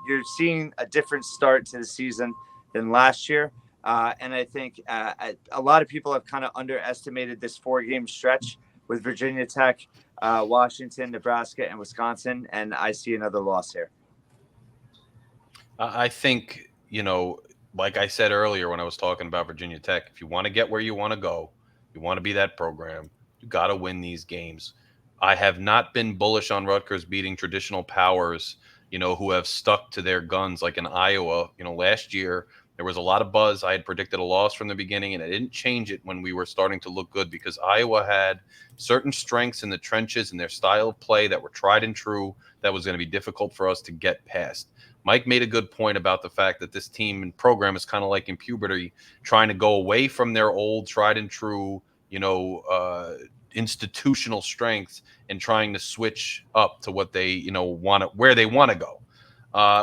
you're seeing a different start to the season than last year. And I think a lot of people have kind of underestimated this 4-game stretch with Virginia Tech, Washington, Nebraska, and Wisconsin. And I see another loss here. I think, like I said earlier when I was talking about Virginia Tech, if you want to get where you want to go, you want to be that program, you got to win these games. I have not been bullish on Rutgers beating traditional powers, who have stuck to their guns like in Iowa. Last year, there was a lot of buzz. I had predicted a loss from the beginning, and I didn't change it when we were starting to look good because Iowa had certain strengths in the trenches and their style of play that were tried and true that was going to be difficult for us to get past. Mike made a good point about the fact that this team and program is kind of like in puberty, trying to go away from their old tried and true institutional strength and trying to switch up to what they, where they want to go.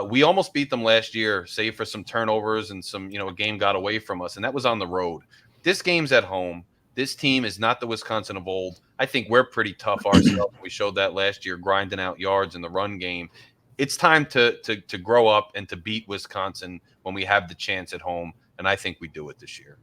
We almost beat them last year, save for some turnovers and some, a game got away from us, and that was on the road. This game's at home. This team is not the Wisconsin of old. I think we're pretty tough ourselves. We showed that last year, grinding out yards in the run game. It's time to grow up and to beat Wisconsin when we have the chance at home, and I think we do it this year.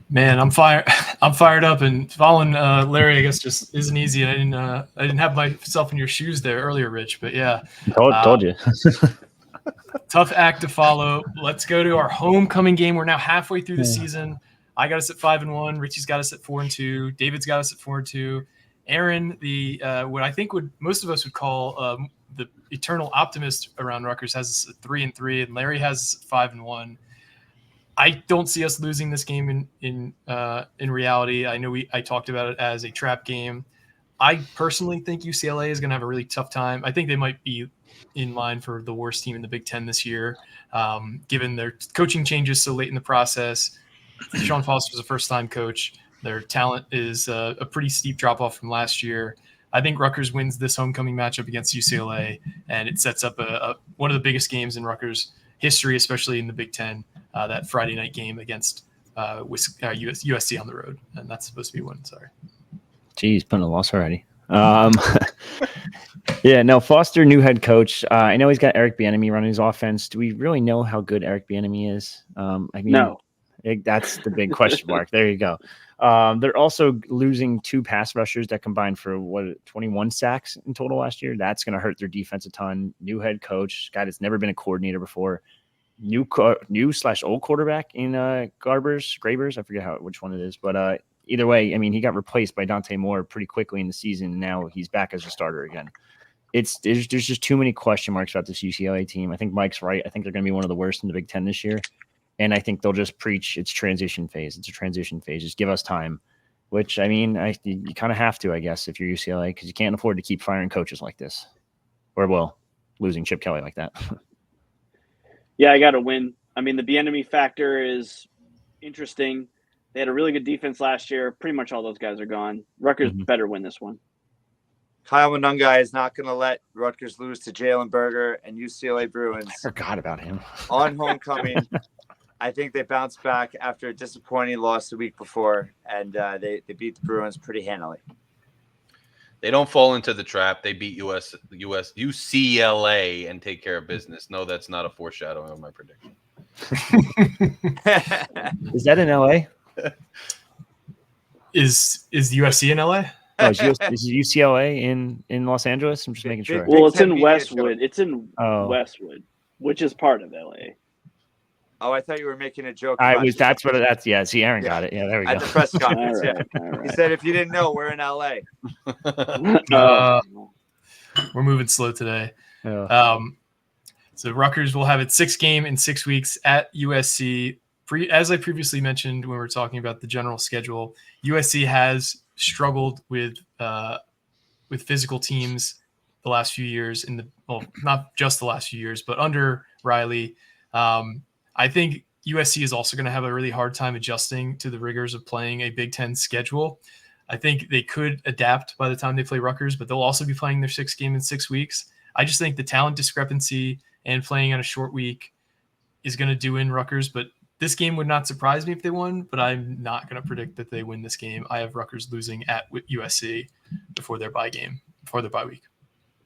Man, I'm fired up, and following Larry, I guess, just isn't easy. I didn't have myself in your shoes there earlier, Rich, but yeah, told you. Tough act to follow. Let's go to our homecoming game. We're now halfway through the season. I got us at 5-1. Richie's got us at 4-2. David's got us at 4-2. Aaron, what I think most of us would call the eternal optimist around Rutgers, has us at 3-3, and Larry has us at 5-1. I don't see us losing this game in reality. I know I talked about it as a trap game. I personally think UCLA is going to have a really tough time. I think they might be in line for the worst team in the Big Ten this year, given their coaching changes so late in the process. Sean Foster's a first-time coach. Their talent is a pretty steep drop-off from last year. I think Rutgers wins this homecoming matchup against UCLA, and it sets up one of the biggest games in Rutgers history, especially in the Big Ten, that Friday night game against USC on the road. And that's supposed to be one. Sorry. Geez, putting a loss already. Yeah, no, Foster, new head coach. I know he's got Eric Bieniemy running his offense. Do we really know how good Eric Bieniemy is? No. That's the big question mark. There you go. They're also losing 2 pass rushers that combined for 21 sacks in total last year. That's going to hurt their defense a ton. New head coach, guy that's never been a coordinator before. New/old quarterback in Gravers. I forget which one it is, but either way, I mean, he got replaced by Dante Moore pretty quickly in the season. Now he's back as a starter again. There's just too many question marks about this UCLA team. I think Mike's right. I think they're going to be one of the worst in the Big Ten this year. And I think they'll just preach it's transition phase. It's a transition phase. Just give us time, which, I mean, you kind of have to, I guess, if you're UCLA, because you can't afford to keep firing coaches like this. Or, losing Chip Kelly like that. Yeah, I got to win. I mean, the Bieniemy factor is interesting. They had a really good defense last year. Pretty much all those guys are gone. Rutgers better win this one. Kyle Monunga is not going to let Rutgers lose to Jalen Berger and UCLA Bruins. I forgot about him. On homecoming. I think they bounced back after a disappointing loss the week before, and they beat the Bruins pretty handily. They don't fall into the trap. They beat UCLA and take care of business. No, that's not a foreshadowing of my prediction. Is that in LA? Is USC in LA? Oh, is UCLA in Los Angeles? I'm just making sure. Well, it's in Westwood. It's in Westwood, which is part of LA. Oh, I thought you were making a joke. Yeah, see, Aaron got it. Yeah, there we go. At the press conference, Right. He said, if you didn't know, we're in LA. We're moving slow today. Yeah. So Rutgers will have its 6th game in 6 weeks at USC. As I previously mentioned when we were talking about the general schedule, USC has struggled with physical teams the last few years not just the last few years, but under Riley. I think USC is also going to have a really hard time adjusting to the rigors of playing a Big Ten schedule. I think they could adapt by the time they play Rutgers, but they'll also be playing their 6th game in 6 weeks. I just think the talent discrepancy and playing on a short week is going to do in Rutgers, but this game would not surprise me if they won, but I'm not going to predict that they win this game. I have Rutgers losing at USC before their bye week.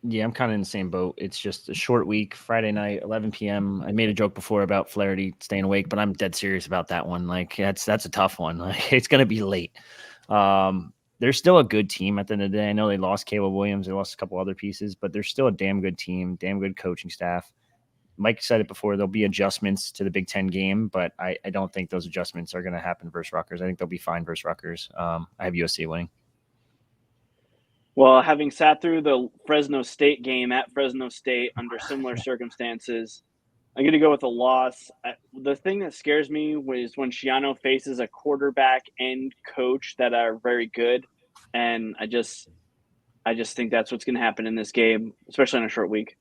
Yeah, I'm kind of in the same boat. It's just a short week, Friday night, 11 p.m. I made a joke before about Flaherty staying awake, but I'm dead serious about that one. Like, that's a tough one. Like, it's going to be late. They're still a good team at the end of the day. I know they lost Caleb Williams. They lost a couple other pieces, but they're still a damn good team, damn good coaching staff. Mike said it before, there'll be adjustments to the Big Ten game, but I don't think those adjustments are going to happen versus Rutgers. I think they'll be fine versus Rutgers. I have USC winning. Well, having sat through the Fresno State game at Fresno State under similar circumstances, I'm going to go with a loss. The thing that scares me was when Schiano faces a quarterback and coach that are very good, and I just think that's what's going to happen in this game, especially on a short week.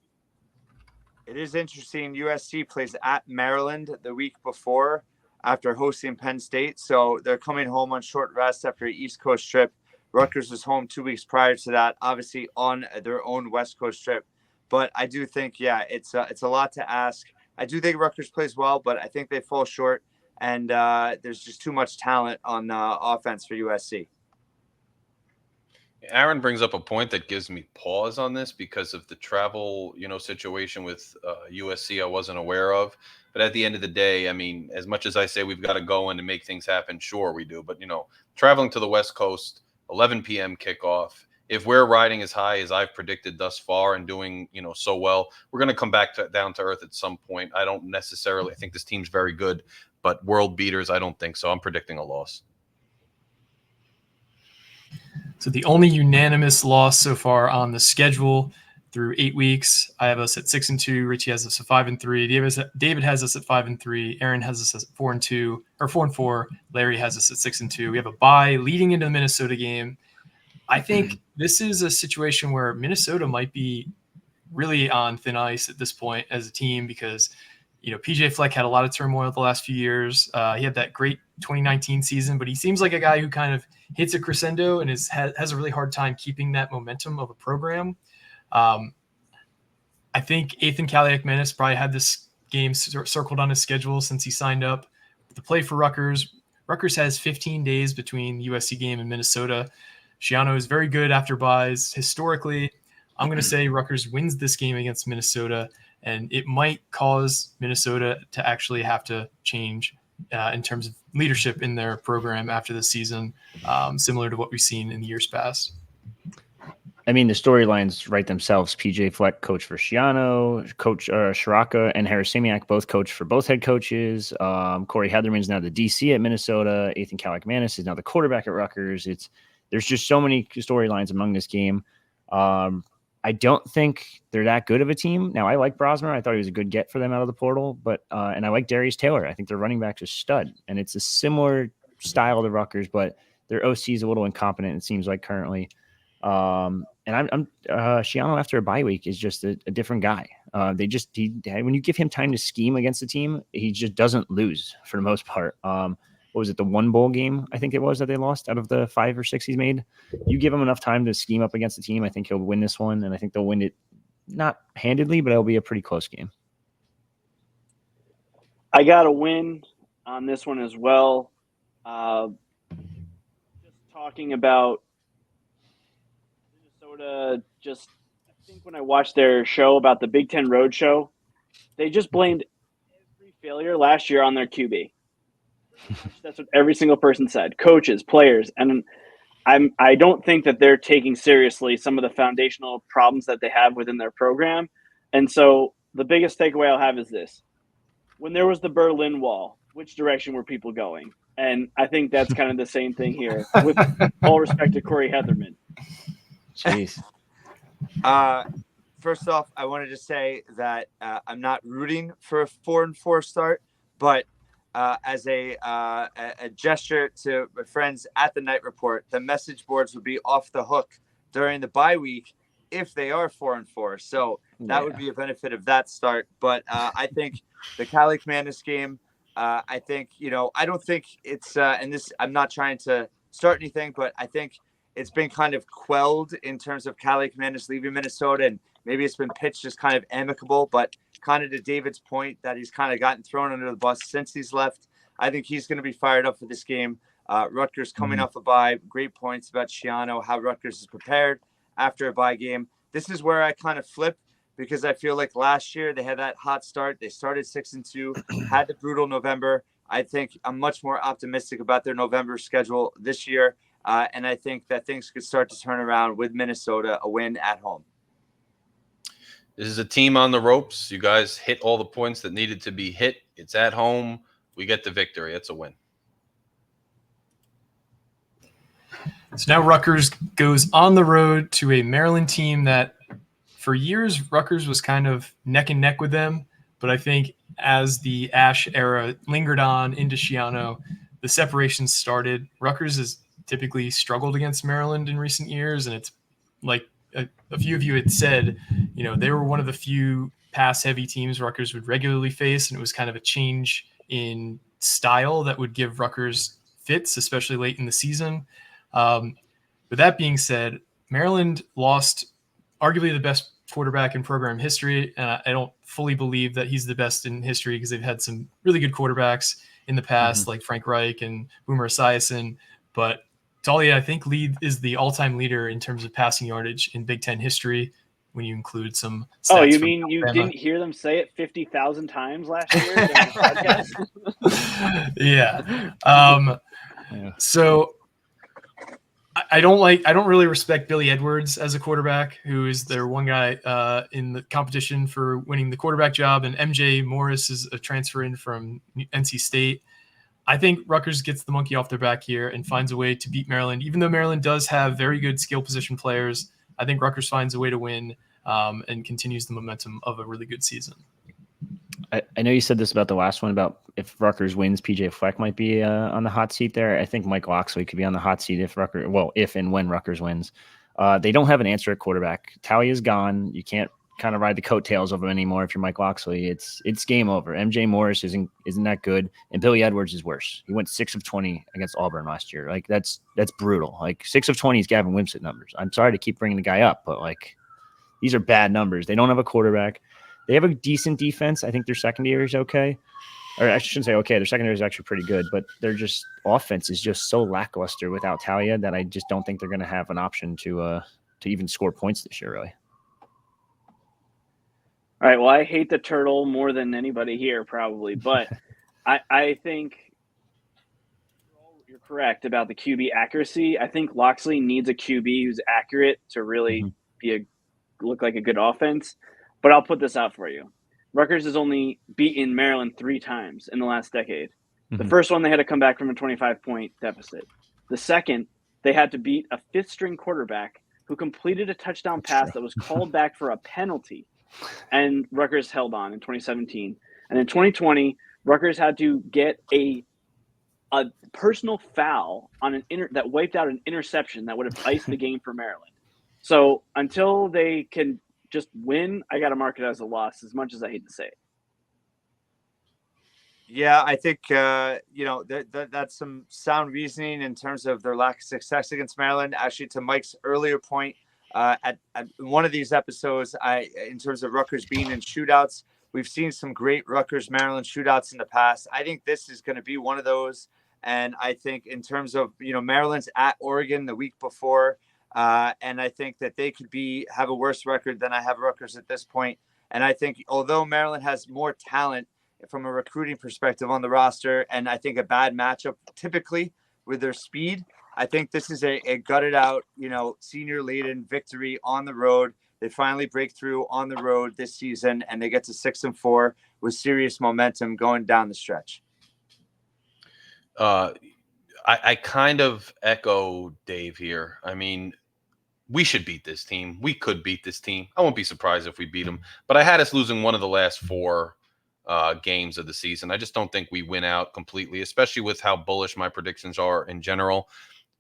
It is interesting. USC plays at Maryland the week before. after hosting Penn State. So they're coming home on short rest after an East Coast trip. Rutgers was home 2 weeks prior to that, obviously on their own West Coast trip. But I do think, yeah, it's a lot to ask. I do think Rutgers plays well, but I think they fall short, and there's just too much talent on offense for USC. Aaron brings up a point that gives me pause on this because of the travel, situation with USC I wasn't aware of. But at the end of the day, I mean, as much as I say we've got to go in and make things happen, sure we do. But, traveling to the West Coast, 11 p.m. kickoff, if we're riding as high as I've predicted thus far and doing, so well, we're going to come back down to earth at some point. I don't necessarily think this team's very good, but world beaters, I don't think so. I'm predicting a loss. So the only unanimous loss so far on the schedule through 8 weeks, I have us at 6-2. Richie has us at 5-3. David has us at 5-3. Aaron has us at 4-2 or 4-4. Larry has us at 6-2. We have a bye leading into the Minnesota game. I think this is a situation where Minnesota might be really on thin ice at this point as a team because, PJ Fleck had a lot of turmoil the last few years. He had that great 2019 season, but he seems like a guy who kind of hits a crescendo and has a really hard time keeping that momentum of a program. I think Ethan Kaliakmanis probably had this game circled on his schedule since he signed up to play for Rutgers. Rutgers has 15 days between the USC game and Minnesota. Schiano is very good after buys. Historically, I'm going to say Rutgers wins this game against Minnesota, and it might cause Minnesota to actually have to change in terms of leadership in their program after the season, similar to what we've seen in the years past. I mean, the storylines write themselves. PJ Fleck, coach for Schiano, coach Shiraka and Harris-Samiak, both coach for both head coaches. Corey Heatherman's now the DC at Minnesota. Ethan Kaliakmanis is now the quarterback at Rutgers. There's just so many storylines among this game. I don't think they're that good of a team. Now, I like Brosmer. I thought he was a good get for them out of the portal, but and I like Darius Taylor. I think their running back's a stud, and it's a similar style to Rutgers, but their OC is a little incompetent, it seems like currently. And I'm Schiano after a bye week is just a different guy. When you give him time to scheme against the team, he just doesn't lose for the most part. What was it, the one bowl game, I think it was, that they lost out of the 5 or 6 he's made? You give him enough time to scheme up against the team, I think he'll win this one, and I think they'll win it not handedly, but it'll be a pretty close game. I got a win on this one as well. Just talking about Minnesota, I think when I watched their show about the Big Ten Road Show, they just blamed every failure last year on their QB. That's what every single person said, coaches, players. And I don't think that they're taking seriously some of the foundational problems that they have within their program. And so the biggest takeaway I'll have is this. When there was the Berlin Wall, which direction were people going? And I think that's kind of the same thing here, with all respect to Corey Heatherman. Jeez. First off, I wanted to say that I'm not rooting for a 4-4 start, but as a gesture to my friends at the Night Report, the message boards would be off the hook during the bye week if they are 4-4. So that would be a benefit of that start. But I think the Kaliakmanis game, I think, I don't think it's and this, I'm not trying to start anything, but I think it's been kind of quelled in terms of Kaliakmanis leaving Minnesota, and maybe it's been pitched as kind of amicable, but kind of to David's point that he's kind of gotten thrown under the bus since he's left. I think he's going to be fired up for this game. Rutgers coming off a bye. Great points about Schiano, how Rutgers is prepared after a bye game. This is where I kind of flip, because I feel like last year they had that hot start. They started 6-2, had the brutal November. I think I'm much more optimistic about their November schedule this year. And I think that things could start to turn around with Minnesota, a win at home. This is a team on the ropes. You guys hit all the points that needed to be hit. It's at home. We get the victory. It's a win. So now Rutgers goes on the road to a Maryland team that for years Rutgers was kind of neck and neck with them. But I think as the Ash era lingered on into Schiano, the separation started. Rutgers has typically struggled against Maryland in recent years. And it's like a few of you had said, they were one of the few pass-heavy teams Rutgers would regularly face. And it was kind of a change in style that would give Rutgers fits, especially late in the season. With that being said, Maryland lost arguably the best quarterback in program history. And I don't fully believe that he's the best in history because they've had some really good quarterbacks in the past, like Frank Reich and Boomer Esiason. But Talia, I think, is the all-time leader in terms of passing yardage in Big Ten history when you include some stats. Oh, you mean you didn't hear them say it 50,000 times last year during the podcast? Yeah. So I don't really respect Billy Edwards as a quarterback, who is their one guy in the competition for winning the quarterback job. And MJ Morris is a transfer in from NC State. I think Rutgers gets the monkey off their back here and finds a way to beat Maryland. Even though Maryland does have very good skill position players, I think Rutgers finds a way to win and continues the momentum of a really good season. I know you said this about the last one about if Rutgers wins, PJ Fleck might be on the hot seat there. I think Mike Loxley could be on the hot seat if and when Rutgers wins. They don't have an answer at quarterback. Talia's gone. You can't kind of ride the coattails of him anymore. If you're Mike Loxley, it's game over. MJ Morris isn't that good, and Billy Edwards is worse. He went 6 of 20 against Auburn last year. Like that's brutal. Like 6 of 20 is Gavin Wimsatt numbers. I'm sorry to keep bringing the guy up, but like these are bad numbers. They don't have a quarterback. They have a decent defense. I think their secondary is okay. Or I shouldn't say okay. Their secondary is actually pretty good, but their just offense is just so lackluster without Talia that I just don't think they're going to have an option to even score points this year, really. All right. Well, I hate the turtle more than anybody here, probably, but I think you're correct about the QB accuracy. I think Loxley needs a QB who's accurate to really look like a good offense. But I'll put this out for you. Rutgers has only beaten Maryland 3 times in the last decade. The first one, they had to come back from a 25-point deficit. The second, they had to beat a 5th-string quarterback who completed a touchdown pass that was called back for a penalty. And Rutgers held on in 2017. And in 2020, Rutgers had to get a personal foul on that wiped out an interception that would have iced the game for Maryland. So until they can just win, I got to mark it as a loss, as much as I hate to say it. Yeah, I think, that's some sound reasoning in terms of their lack of success against Maryland. Actually, to Mike's earlier point, at one of these episodes, in terms of Rutgers being in shootouts, we've seen some great Rutgers-Maryland shootouts in the past. I think this is going to be one of those. And I think in terms of, Maryland's at Oregon the week before, and I think that they could have a worse record than I have Rutgers at this point. And I think although Maryland has more talent from a recruiting perspective on the roster, and I think a bad matchup typically with their speed, I think this is a gutted out, senior laden victory on the road. They finally break through on the road this season, and they get to 6-4 with serious momentum going down the stretch. I kind of echo Dave here. I mean, we should beat this team. We could beat this team. I won't be surprised if we beat them. But I had us losing one of the last 4 games of the season. I just don't think we win out completely, especially with how bullish my predictions are in general.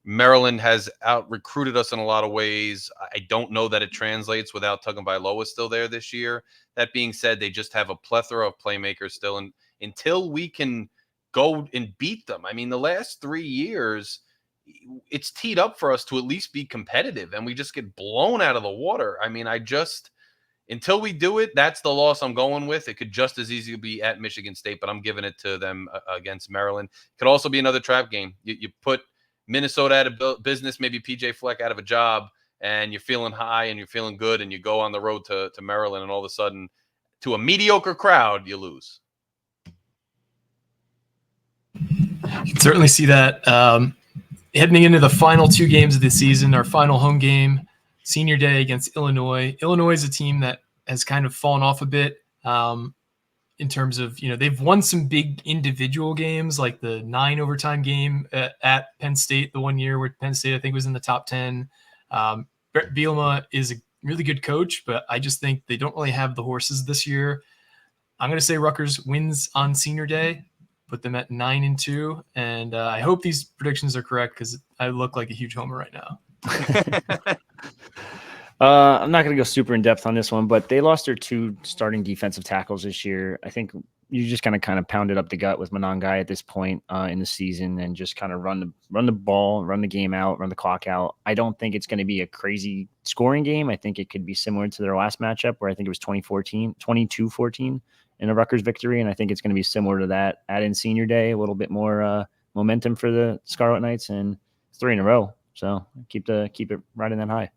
Maryland has out-recruited us in a lot of ways. I don't know that it translates without Tagovailoa still there this year. That being said, they just have a plethora of playmakers still. And until we can go and beat them, I mean, the last 3 years – it's teed up for us to at least be competitive, and we just get blown out of the water. I mean, until we do it, that's the loss I'm going with. It could just as easily be at Michigan State, but I'm giving it to them against Maryland. It could also be another trap game. You put Minnesota out of business, maybe PJ Fleck out of a job, and you're feeling high and you're feeling good, and you go on the road to Maryland, and all of a sudden, to a mediocre crowd, you lose. You can certainly see that. Heading into the final 2 games of the season, our final home game, senior day against Illinois. Illinois is a team that has kind of fallen off a bit in terms of, they've won some big individual games, like the 9 overtime game at Penn State the one year where Penn State, I think, was in the top 10. Brett Bielema is a really good coach, but I just think they don't really have the horses this year. I'm going to say Rutgers wins on senior day. Put them at 9-2, and I hope these predictions are correct because I look like a huge homer right now. I'm not going to go super in depth on this one, but they lost their 2 starting defensive tackles this year. I think you just kind of pound it up the gut with Monangai at this point in the season and just kind of run the ball, run the game out, run the clock out. I don't think it's going to be a crazy scoring game. I think it could be similar to their last matchup where I think it was 22-14 in a Rutgers victory. And I think it's going to be similar to that. Add in senior day, a little bit more momentum for the Scarlet Knights, and it's 3 in a row. So keep it riding that high.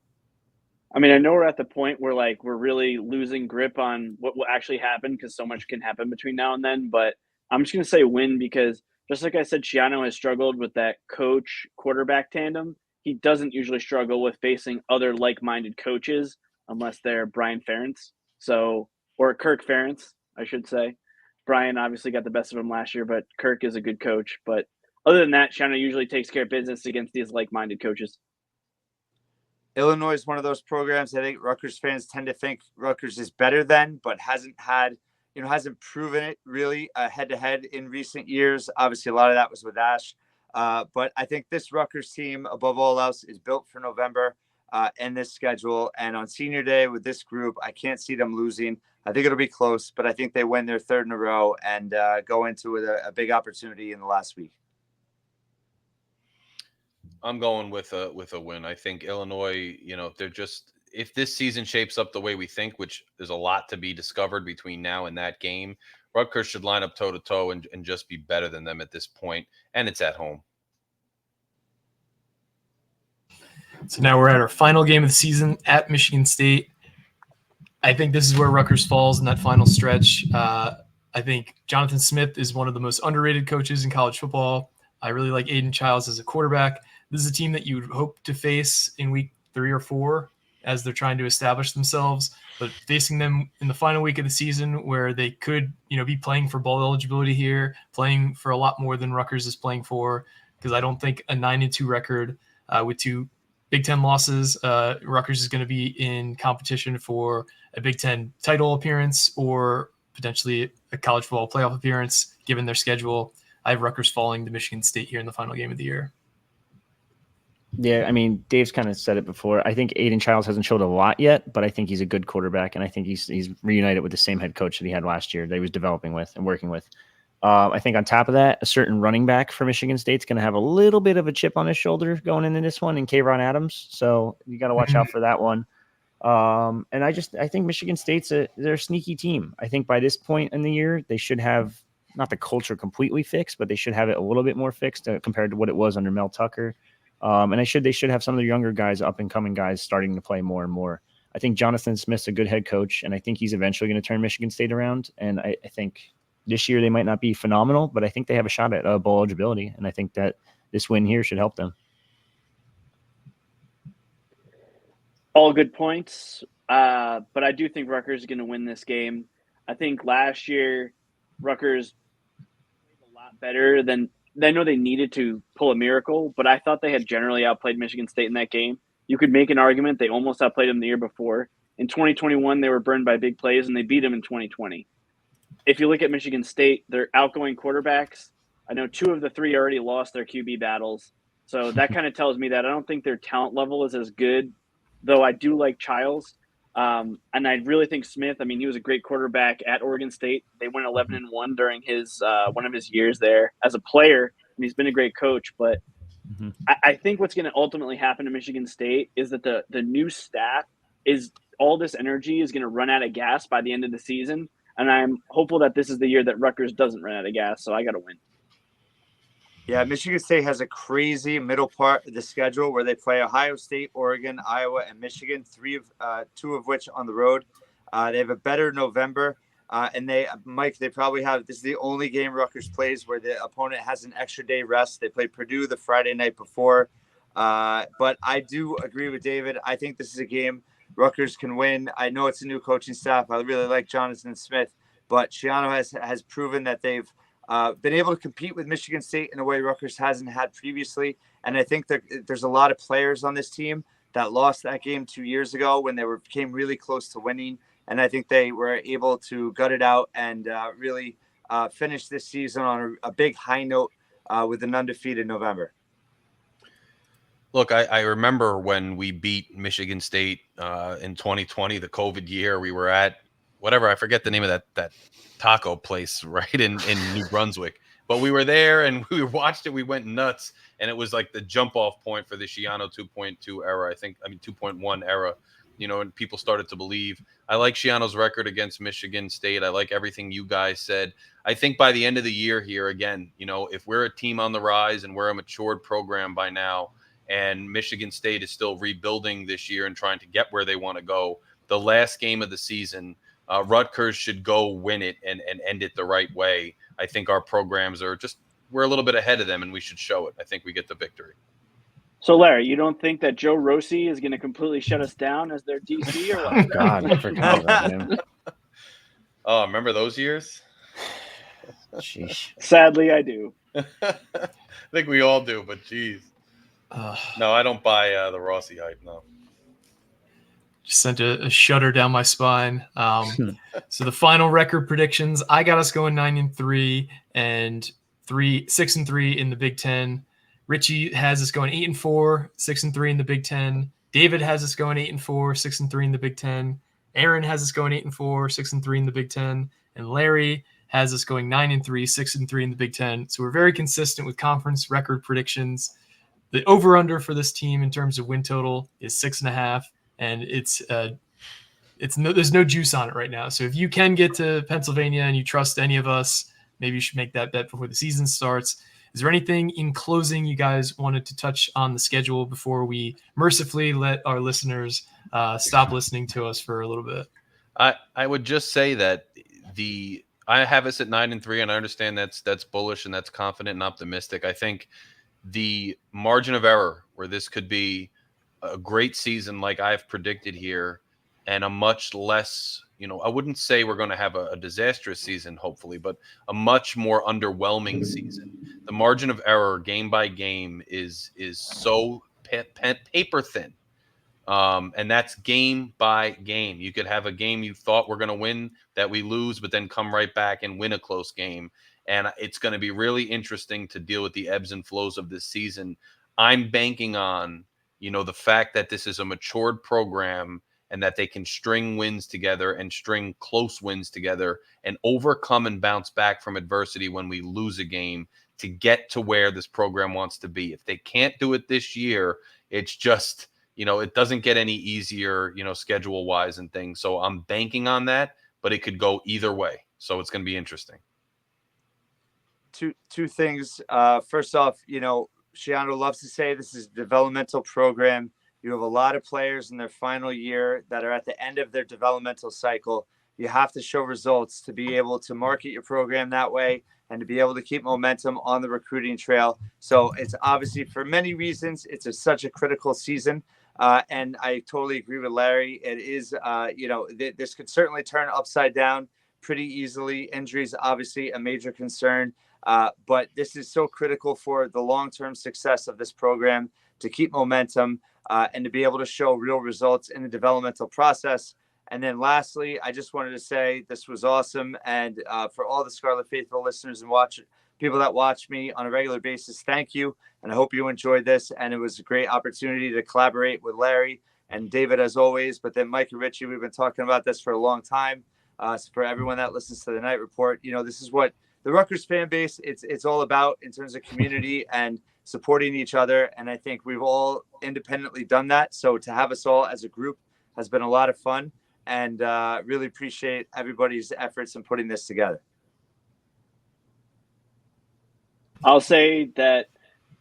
I mean, I know we're at the point where we're really losing grip on what will actually happen because so much can happen between now and then. But I'm just going to say win because just like I said, Shiano has struggled with that coach quarterback tandem. He doesn't usually struggle with facing other like-minded coaches unless they're Brian Ferentz. Or Kirk Ferentz, I should say. Brian obviously got the best of him last year, but Kirk is a good coach. But other than that, Shiano usually takes care of business against these like-minded coaches. Illinois is one of those programs I think Rutgers fans tend to think Rutgers is better than, but hasn't proven it really head-to-head in recent years. Obviously, a lot of that was with Ash. But I think this Rutgers team, above all else, is built for November and this schedule. And on senior day with this group, I can't see them losing. I think it'll be close, but I think they win their 3rd in a row and go into with a big opportunity in the last week. I'm going with a win. I think Illinois, if this season shapes up the way we think, which there's a lot to be discovered between now and that game, Rutgers should line up toe to toe and just be better than them at this point. And it's at home. So now we're at our final game of the season at Michigan State. I think this is where Rutgers falls in that final stretch. I think Jonathan Smith is one of the most underrated coaches in college football. I really like Aiden Childs as a quarterback. This is a team that you would hope to face in week 3 or 4 as they're trying to establish themselves, but facing them in the final week of the season where they could, be playing for bowl eligibility here, playing for a lot more than Rutgers is playing for, because I don't think a 9-2 record with 2 Big Ten losses, Rutgers is going to be in competition for a Big Ten title appearance or potentially a college football playoff appearance, given their schedule. I have Rutgers falling to Michigan State here in the final game of the year. Yeah, I mean, Dave's kind of said it before. I think Aiden Childs hasn't showed a lot yet, but I think he's a good quarterback, and I think he's reunited with the same head coach that he had last year that he was developing with and working with. I think on top of that, a certain running back for Michigan State's going to have a little bit of a chip on his shoulder going into this one in Kayron Adams, so you got to watch out for that one. And I think Michigan State's they're a sneaky team. I think by this point in the year, they should have not the culture completely fixed, but they should have it a little bit more fixed compared to what it was under Mel Tucker. And they should have some of the younger guys, up and coming guys, starting to play more and more. I think Jonathan Smith's a good head coach, and I think he's eventually going to turn Michigan State around. And I think this year they might not be phenomenal, but I think they have a shot at bowl eligibility, and I think that this win here should help them. All good points, but I do think Rutgers is going to win this game. I think last year Rutgers played a lot better than – I know they needed to pull a miracle, but I thought they had generally outplayed Michigan State in that game. You could make an argument they almost outplayed them the year before. In 2021, they were burned by big plays, and they beat them in 2020. If you look at Michigan State, their outgoing quarterbacks, I know 2 of the 3 already lost their QB battles. So that kind of tells me that I don't think their talent level is as good, though I do like Childs. And I really think Smith, he was a great quarterback at Oregon State. They went 11-1 during his one of his years there as a player, and he's been a great coach. But I think what's going to ultimately happen to Michigan State is that the new staff is all this energy is going to run out of gas by the end of the season. And I'm hopeful that this is the year that Rutgers doesn't run out of gas. So I got to win. Yeah, Michigan State has a crazy middle part of the schedule where they play Ohio State, Oregon, Iowa, and Michigan, 2 of which on the road. They have a better November, and they probably have – this is the only game Rutgers plays where the opponent has an extra day rest. They play Purdue the Friday night before. But I do agree with David. I think this is a game Rutgers can win. I know it's a new coaching staff. I really like Jonathan Smith, but Shiano has proven that they've – been able to compete with Michigan State in a way Rutgers hasn't had previously. And I think that there's a lot of players on this team that lost that game 2 years ago when they came really close to winning. And I think they were able to gut it out and really finish this season on a big high note with an undefeated November. Look, I remember when we beat Michigan State in 2020, the COVID year. We were at whatever. I forget the name of that taco place right in New Brunswick. But we were there and we watched it. We went nuts, and it was like the jump off point for the Schiano 2.2 era. 2.1 era. And people started to believe. I like Schiano's record against Michigan State. I like everything you guys said. I think by the end of the year here, again, if we're a team on the rise and we're a matured program by now, and Michigan State is still rebuilding this year and trying to get where they want to go, the last game of the season, Rutgers should go win it and end it the right way. I think our programs we're a little bit ahead of them, and we should show it. I think we get the victory. So, Larry, you don't think that Joe Rossi is going to completely shut us down as their DC or what? Oh, God, I forgot about him. Oh, remember those years? Sheesh. Sadly, I do. I think we all do, but geez. No, I don't buy the Rossi hype, no. Just sent a shudder down my spine. So the final record predictions, I got us going 9-3 and 6-3 in the Big Ten. Richie has us going 8-4, 6-3 in the Big Ten. David has us going 8-4, 6-3 in the Big Ten. Aaron has us going 8-4, 6-3 in the Big Ten. And Larry has us going 9-3, 6-3 in the Big Ten. So we're very consistent with conference record predictions. The over/under for this team in terms of win total is 6.5, and there's no juice on it right now. So if you can get to Pennsylvania and you trust any of us, maybe you should make that bet before the season starts. Is there anything in closing you guys wanted to touch on the schedule before we mercifully let our listeners stop listening to us for a little bit? I would just say that I have us at 9-3, and I understand that's bullish and that's confident and optimistic. I think the margin of error where this could be a great season like I've predicted here, and a much less, I wouldn't say we're going to have a disastrous season, hopefully, but a much more underwhelming season. The margin of error game by game is so paper thin. And that's game by game. You could have a game you thought we're going to win that we lose, but then come right back and win a close game. And it's going to be really interesting to deal with the ebbs and flows of this season. I'm banking on, the fact that this is a matured program and that they can string wins together and string close wins together and overcome and bounce back from adversity when we lose a game to get to where this program wants to be. If they can't do it this year, it's just, it doesn't get any easier, schedule-wise and things. So I'm banking on that, but it could go either way. So it's going to be interesting. Two things. First off, Schiano loves to say this is a developmental program. You have a lot of players in their final year that are at the end of their developmental cycle. You have to show results to be able to market your program that way and to be able to keep momentum on the recruiting trail. So it's obviously, for many reasons, it's such a critical season. And I totally agree with Larry. It is, this could certainly turn upside down pretty easily. Injuries, obviously, a major concern. But this is so critical for the long-term success of this program to keep momentum and to be able to show real results in the developmental process. And then lastly, I just wanted to say this was awesome. And for all the Scarlet Faithful listeners and people that watch me on a regular basis, thank you. And I hope you enjoyed this. And it was a great opportunity to collaborate with Larry and David, as always. But then Mike and Richie, we've been talking about this for a long time. So for everyone that listens to the Night Report, this is what the Rutgers fan base, it's all about in terms of community and supporting each other. And I think we've all independently done that. So to have us all as a group has been a lot of fun, and really appreciate everybody's efforts in putting this together. I'll say that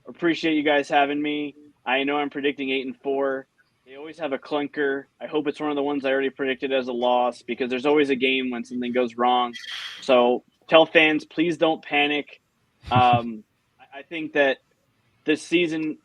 appreciate you guys having me. I know I'm predicting 8-4. They always have a clunker. I hope it's one of the ones I already predicted as a loss, because there's always a game when something goes wrong. So tell fans, please don't panic. I think that this season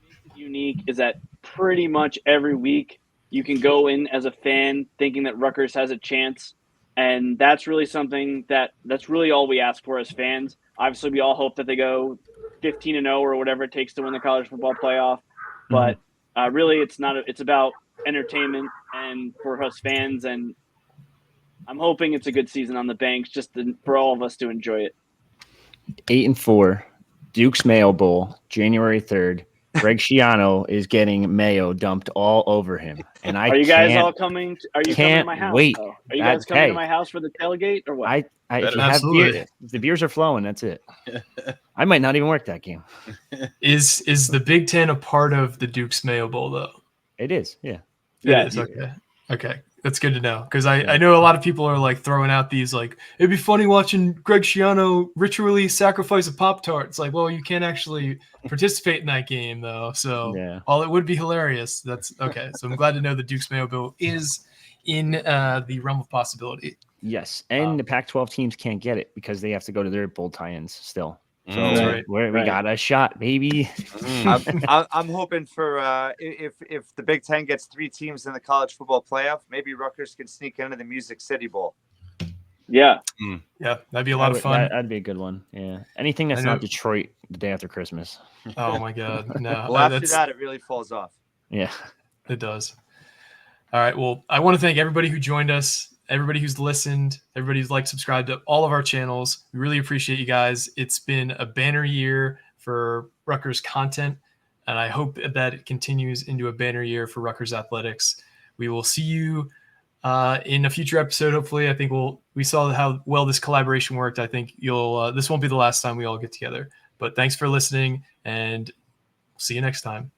makes it unique is that pretty much every week you can go in as a fan thinking that Rutgers has a chance. And that's really something that's really all we ask for as fans. Obviously, we all hope that they go 15-0 or whatever it takes to win the college football playoff. But really, it's about entertainment and for us fans. And I'm hoping it's a good season on the banks, for all of us to enjoy it. 8-4, Duke's Mayo Bowl, January 3rd. Greg Schiano is getting mayo dumped all over him, and I Are you guys can't, all coming? Are you coming to can't my house? wait. Though? Are you guys coming Hey, to my house for the tailgate or what? if you Absolutely. have beer, if the beers are flowing, that's it. I might not even work that game. Is the Big Ten a part of the Duke's Mayo Bowl though? It is, yeah. Yeah. It is. Okay. That's good to know because I know a lot of people are like throwing out these like it'd be funny watching Greg Schiano ritually sacrifice a Pop-Tart. It's like, well, you can't actually participate in that game though. So while it would be hilarious, that's okay. So I'm glad to know the Duke's Mayo Bowl is in the realm of possibility. Yes, and the Pac-12 teams can't get it because they have to go to their bowl tie-ins still. So we got a shot, baby. I'm hoping for if the Big Ten gets 3 teams in the college football playoff, maybe Rutgers can sneak into the Music City Bowl. Yeah. Yeah, that'd be a lot of fun. That'd be a good one. Yeah, anything that's not Detroit the day after Christmas. Oh my God, no. Well, after that, it really falls off. Yeah, it does. All right. Well, I want to thank everybody who joined us. Everybody who's listened, everybody who's liked, subscribed to all of our channels. We really appreciate you guys. It's been a banner year for Rutgers content, and I hope that it continues into a banner year for Rutgers athletics. We will see you in a future episode. Hopefully, I think we saw how well this collaboration worked. I think this won't be the last time we all get together. But thanks for listening, and see you next time.